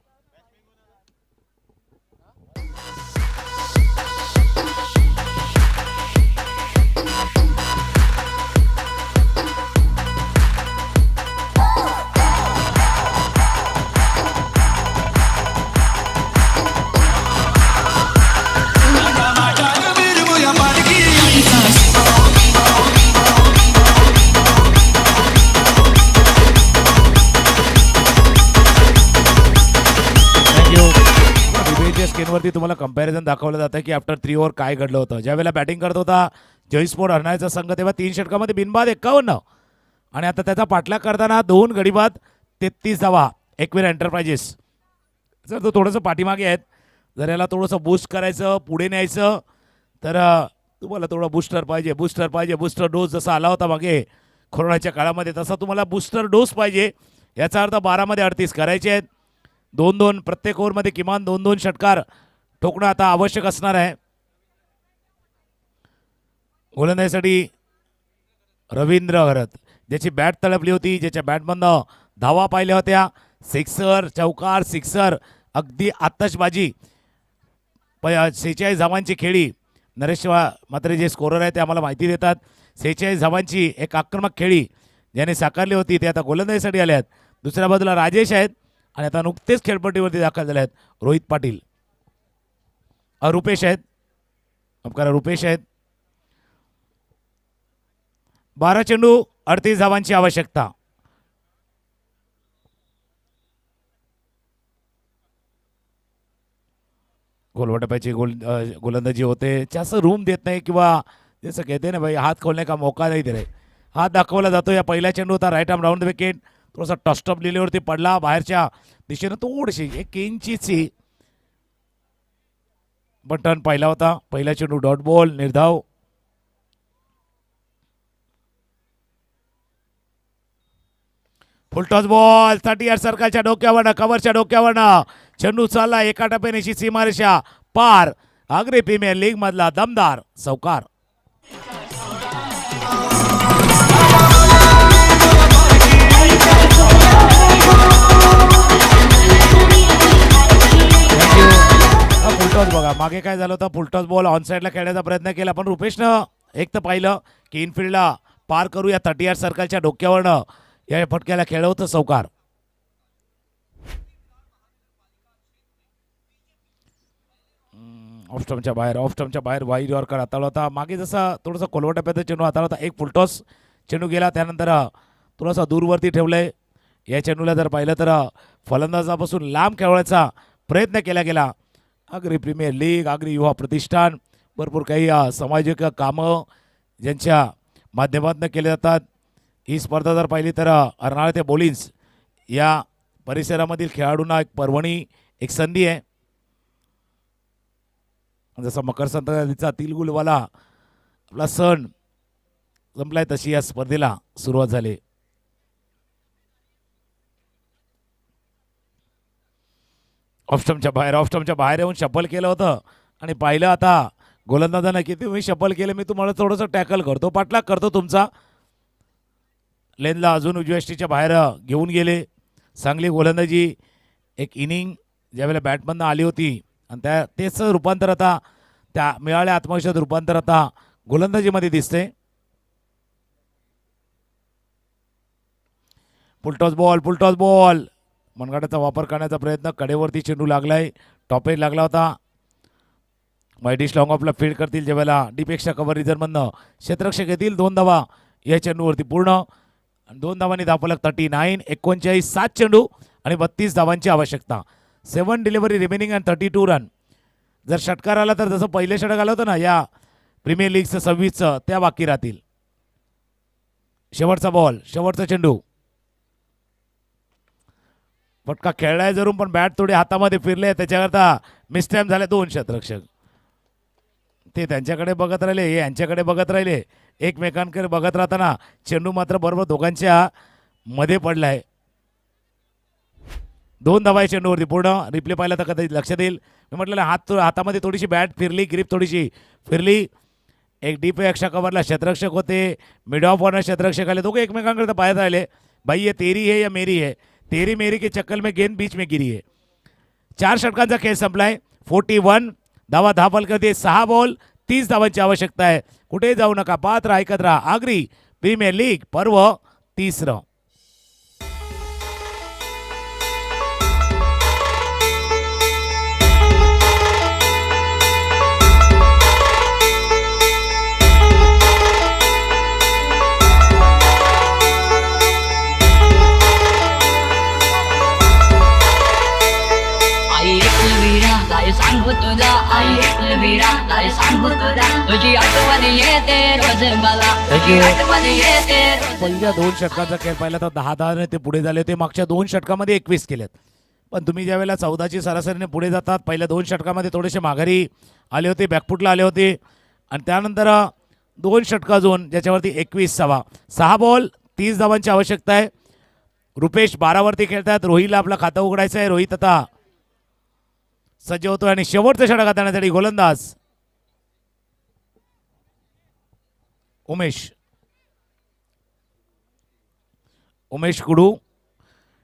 स्क्रीनवरती तुम्हाला कंपॅरिझन दाखवलं जातं की आफ्टर 3 ओव्हर काय घडलं होतं. ज्यावेळेला बॅटिंग करत होता जयस्पोर्ट हरणाचा संघ तेव्हा 3 षटकामध्ये बिनबाद 51 आणि आता त्याचा पाठलाग करताना 2 गडीबाद 33 धावा. एकवीर एंटरप्राइजेस जर तो थोडंसं पाठीमागे आहेत, जर याला थोडंसं बूस्ट करायचं, पुढे न्यायचं, तर तुम्हाला थोडा बूस्टर पाहिजे. बूस्टर डोस जसा आला होता मागे कोरोनाच्या काळामध्ये, तसा तुम्हाला बूस्टर डोस पाहिजे. याचा अर्थ 12 मध्ये 38 करायचे आहेत. 2-2 प्रत्येक ओव्हरमध्ये किमान 2-2 षटकार ठोकणं आता आवश्यक असणार आहे. गोलंदाजीसाठी रवींद्र घरत, ज्याची बॅट तळपली होती, ज्याच्या बॅटमधनं धावा पाहिल्या होत्या, सिक्सर, चौकार, सिक्सर, अगदी आतषबाजी. 46 धावांची खेळी. नरेश मात्र जे स्कोरर आहे ते आम्हाला माहिती देतात, 46 धावांची एक आक्रमक खेळी ज्याने साकारली होती, ते आता गोलंदाजीसाठी आले आहेत. दुसऱ्या बाजूला राजेश आहेत आणि आता नुकतेच खेळपट्टीवरती दाखल झाले आहेत रोहित पाटील. रुपेश आहेत, अपकार रुपेश आहेत. 12 चेंडू 38 धावांची आवश्यकता. गोलवटप्याची गोलंदाजी होते, जास्त रूम देत नाही, किंवा जसं कहते ना भाई हात खोलने का मौका नाही दे रहे. हात दाखवला जातो. या पहिला चेंडू होता right arm round the wicket, थोडासा टस्टअप लिहिल्यावरती पडला बाहेरच्या दिशेनं, थोडीशी 1 इंचीची बटन पाहिला होता. पहिला चेंडू डॉट बॉल, निर्धाव. फुलटॉस बॉल 30 यार्ड सर्कलच्या डोक्यावरनं, कव्हरच्या डोक्यावरनं चेंडू चालला एका टप्प्यानेशी सीमारेषा पार. आग्रे प्रीमियर लीग मधला दमदार चौकार. फुलटॉस बघा, मागे काय झालं होतं, फुलटॉस बॉल ऑन साईडला खेळण्याचा प्रयत्न केला, पण रुपेशनं एक तर पाहिलं की इनफिल्डला पार करू या 30 यार्ड सर्कलच्या डोक्यावरनं या फटक्याला खेळलं होतं चौकार. ऑफस्टमच्या बाहेर वाईड यॉर्कर हाताळला होता. मागे जसा थोडासा कोलवटप्याचा चेंडू हाताळला होता, एक फुलटॉस चेंडू गेला, त्यानंतर थोडासा दूरवरती ठेवलंय. या चेंडूला जर पाहिलं तर फलंदाजापासून लांब खेळवायचा प्रयत्न केला गेला. आग्री प्रीमियर लीग, आग्री युवा प्रतिष्ठान, भरपूर काही सामाजिक कामं ज्यांच्या माध्यमातून केले जातात. ही स्पर्धा जर पाहिली तर अर्नाळा ते बोलिन्स या परिसरामधील खेळाडूंना एक पर्वणी, एक संधी आहे. जसा मकर संक्रांतीचा तिलगुलवाला आपला सण संपलाय, तशी या स्पर्धेला सुरुवात झाली. ऑफस्टमच्या बाहेर येऊन शफल केलं होतं आणि पाहिलं आता गोलंदाजांना की तुम्ही शफल केलं, मी तुम्हाला थोडंसं टॅकल करतो, पाठलाग करतो तुमचा. लेनला अजून उजव्या यष्टीच्या बाहेर घेऊन गेले. चांगली गोलंदाजी, एक इनिंग ज्यावेळेला बॅटमधनं आली होती आणि तेच रूपांतर आता त्या मिळाल्या आत्मविश्वासात रूपांतर आता गोलंदाजीमध्ये दिसते. फुलटॉस बॉल मनगटाचा वापर करण्याचा प्रयत्न, कडेवरती चेंडू लागलाय, टॉप एज लागला होता. वाईडिश लॉंग ऑफला फील्ड करतील ज्यावेळेला डीपेक्षा कव्हर रिझर्व्हमधनं क्षेत्ररक्षक येतील. 2 धावा या चेंडूवरती पूर्ण, 2 धावांनी धावफलक 39. 39 7 चेंडू आणि 32 धावांची आवश्यकता. 7 डिलिव्हरी रिमेनिंग अँड 32 रन. जर षटकार आला तर जसं पहिलं षटक आलं होतं ना या प्रीमियर लीगचं 26चं, त्या बाकी राहतील. शेवटचा बॉल, शेवटचा चेंडू. फटका खेळलाय जरूर, पण बॅट थोडे हातामध्ये फिरले, त्याच्याकरता मिसटाईम झाले 2 क्षेत्ररक्षक. ते त्यांच्याकडे बघत राहिले, हे यांच्याकडे बघत राहिले, एकमेकांकडे बघत राहताना चेंडू मात्र बरोबर दोघांच्या मध्ये पडलाय. 2 धावा चेंडूवरती पूर्ण. रिप्ले पाहिला तर कदाचित लक्ष देईल. मी म्हटलेलं हातामध्ये थोडीशी बॅट फिरली, ग्रिप थोडीशी फिरली. एक डीप अक्षा कव्हरला क्षेत्ररक्षक होते, मिड ऑफ ऑनर क्षेत्ररक्षक आले, दोघे एकमेकांकडे पाहत राहिले. भाई ये तेरी है या मेरी है, तेरी मेरी के चक्कर में गेंद बीच में गिरी है. 4 षटकांचा खेळ संपलाय. 41 धावा धापल करते. 6 बॉल 30 धावांची आवश्यकता आहे. कुठे जाऊ नका, पात्र ऐकत राहा आग्री प्रीमियर लीग पर्व 3. सांगू तुला आई वीरा, काय सांगू तुला, तुझी आठवण येते रोज मला, तुझी आठवण येते रोज. पहिल्या 2 षटकांचा खेळ पाहिला तर 10 धावाने ते पुढे झाले होते. मागच्या 2 षटकामध्ये 21 केलेत. पण तुम्ही ज्यावेळेला 14ची सरासरीने पुढे जातात, पहिल्या 2 षटकामध्ये थोडेसे माघारी आले होते, बॅकफुटला आले होते आणि त्यानंतर 2 षटकं अजून, ज्याच्यावरती 21 धावा. 6 बॉल 30 धावांची आवश्यकता आहे. रुपेश 12 वरती खेळतात. रोहितला आपलं खातं उघडायचं आहे. रोहित आता सज्ज होतोय आणि शेवटचं षटक हाताळण्यासाठी गोलंदाज उमेश कुडू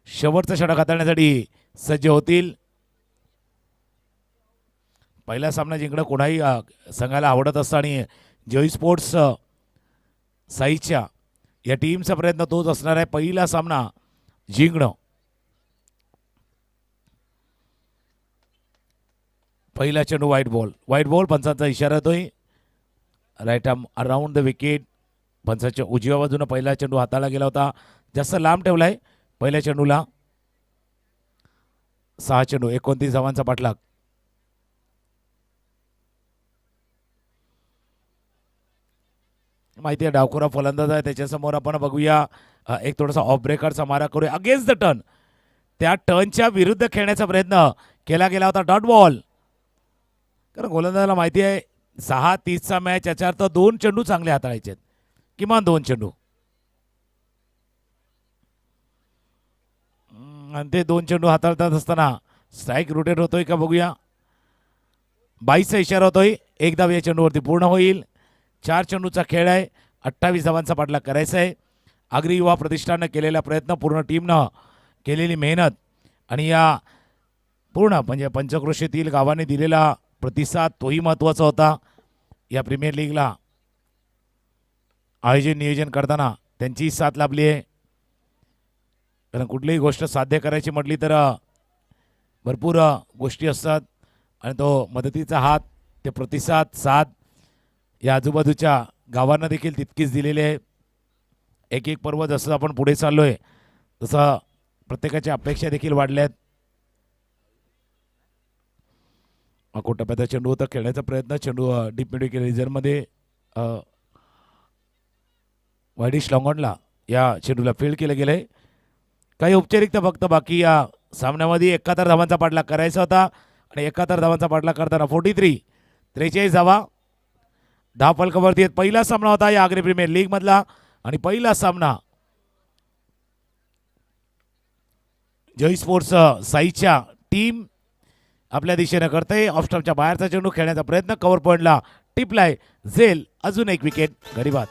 शेवटचं षटक हाताळण्यासाठी सज्ज होतील. पहिला सामना जिंकणं कोणाही संघाला आवडत असतं आणि जोई स्पोर्ट्स साईच्या या टीमचा प्रयत्न तोच असणार आहे, पहिला सामना जिंकणं. पहिला चेंडू व्हाईट बॉल पंचांचा इशारा येतोय. Right arm around the wicket. पंचाच्या उजव्या बाजूने पहिला चेंडू हाताळला गेला होता, जास्त लांब ठेवलाय. पहिल्या चेंडूला 6 चेंडू 29 धावांचा पाठलाग. माहिती आहे डावखोरा फलंदाज आहे, त्याच्यासमोर आपण बघूया एक थोडासा ऑफ ब्रेकरचा मारा करूया. अगेन्स्ट द टर्न, त्या टर्नच्या विरुद्ध खेळण्याचा प्रयत्न केला गेला होता. Dot ball. कारण गोलंदाजाला माहिती आहे 6-30चा मॅच, याच्या अर्थ 2 चेंडू चांगले हाताळायचे आहेत, किमान 2 चेंडू. आणि ते 2 चेंडू हाताळतात असताना स्ट्राईक रोटेट होतोय का बघूया. 22चा इशारा होतोय. एक धाव या चेंडूवरती पूर्ण होईल. 4 चेंडूचा खेळ आहे. 28 धावांचा पाठलाग करायचा आहे. आगरी युवा प्रतिष्ठाननं केलेला प्रयत्न, पूर्ण टीमनं केलेली मेहनत आणि या पूर्ण म्हणजे पंचक्रोशीतील गावाने दिलेला प्रतिसाद, तोही महत्त्वाचा होता. या प्रीमियर लीगला आयोजन नियोजन करताना त्यांची साथ लाभली आहे. कारण कुठलीही गोष्ट साध्य करायची म्हटली तर भरपूर गोष्टी असतात आणि तो मदतीचा हात, ते प्रतिसाद, साथ या आजूबाजूच्या गावांना देखील तितकीच दिलेली आहे. एक एक पर्व जसं आपण पुढे चाललोय तसं प्रत्येकाच्या अपेक्षा देखील वाढल्यात. टप्प्याचा चेंडू होता, खेळण्याचा प्रयत्न. चेंडू डीप मिड रिझर्वमध्ये वाईडिश लॉंगॉनला या चेंडूला फील्ड केलं गेलंय. काही औपचारिकता फक्त बाकी या सामन्यामध्ये. 71 धावांचा पाठलाग करायचा होता आणि 71 धावांचा पाठलाग करताना 43 धावा 10 फलकावरती आहेत. पहिला सामना होता या आग्री प्रीमियर लीग मधला आणि पहिला सामना जोई स्पोर्ट्स साईच्या टीम आपल्या दिशेने करते. ऑफ स्टंपच्या बाहेरचा चेंडू खेळण्याचा प्रयत्न, कव्हर पॉइंटला टिपलाय झेल. अजून एक विकेट गरीबात.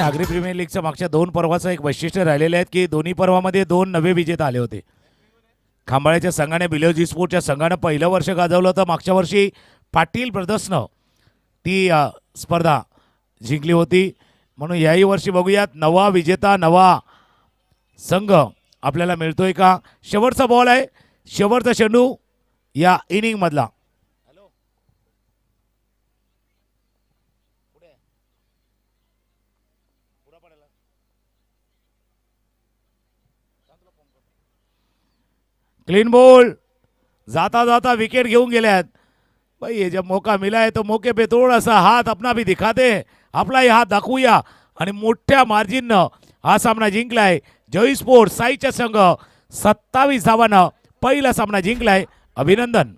आग्री प्रीमियर लीगच्या मागच्या 2 पर्वाचं एक वैशिष्ट्य राहिलेलं आहे की दोन्ही पर्वामध्ये 2 नवे विजेता आले होते. खांबाळ्याच्या संघाने बिलोजी स्पोर्टच्या संघानं पहिलं वर्ष गाजवलं होतं. मागच्या वर्षी पाटील ब्रदर्सनं ती स्पर्धा जिंकली होती. म्हणून याही वर्षी बघूयात नवा विजेता, नवा संघ आपल्याला मिळतोय का. शेवटचा बॉल आहे, शेवटचा चेंडू या इनिंग मधला. Clean ball. जाता जाता विकेट घेऊन गेल्यात. भाई ये जब मौका मिला है तो मौके पे थोड़ा सा हाथ अपना भी दिखाते, आपलाही हात दाखवूया. आणि मोठ्या मार्जिननं हा सामना जिंकलाय जोई स्पोर्ट्स साईच्या संघ. 27 धावांना पहिला सामना जिंकलाय. अभिनंदन.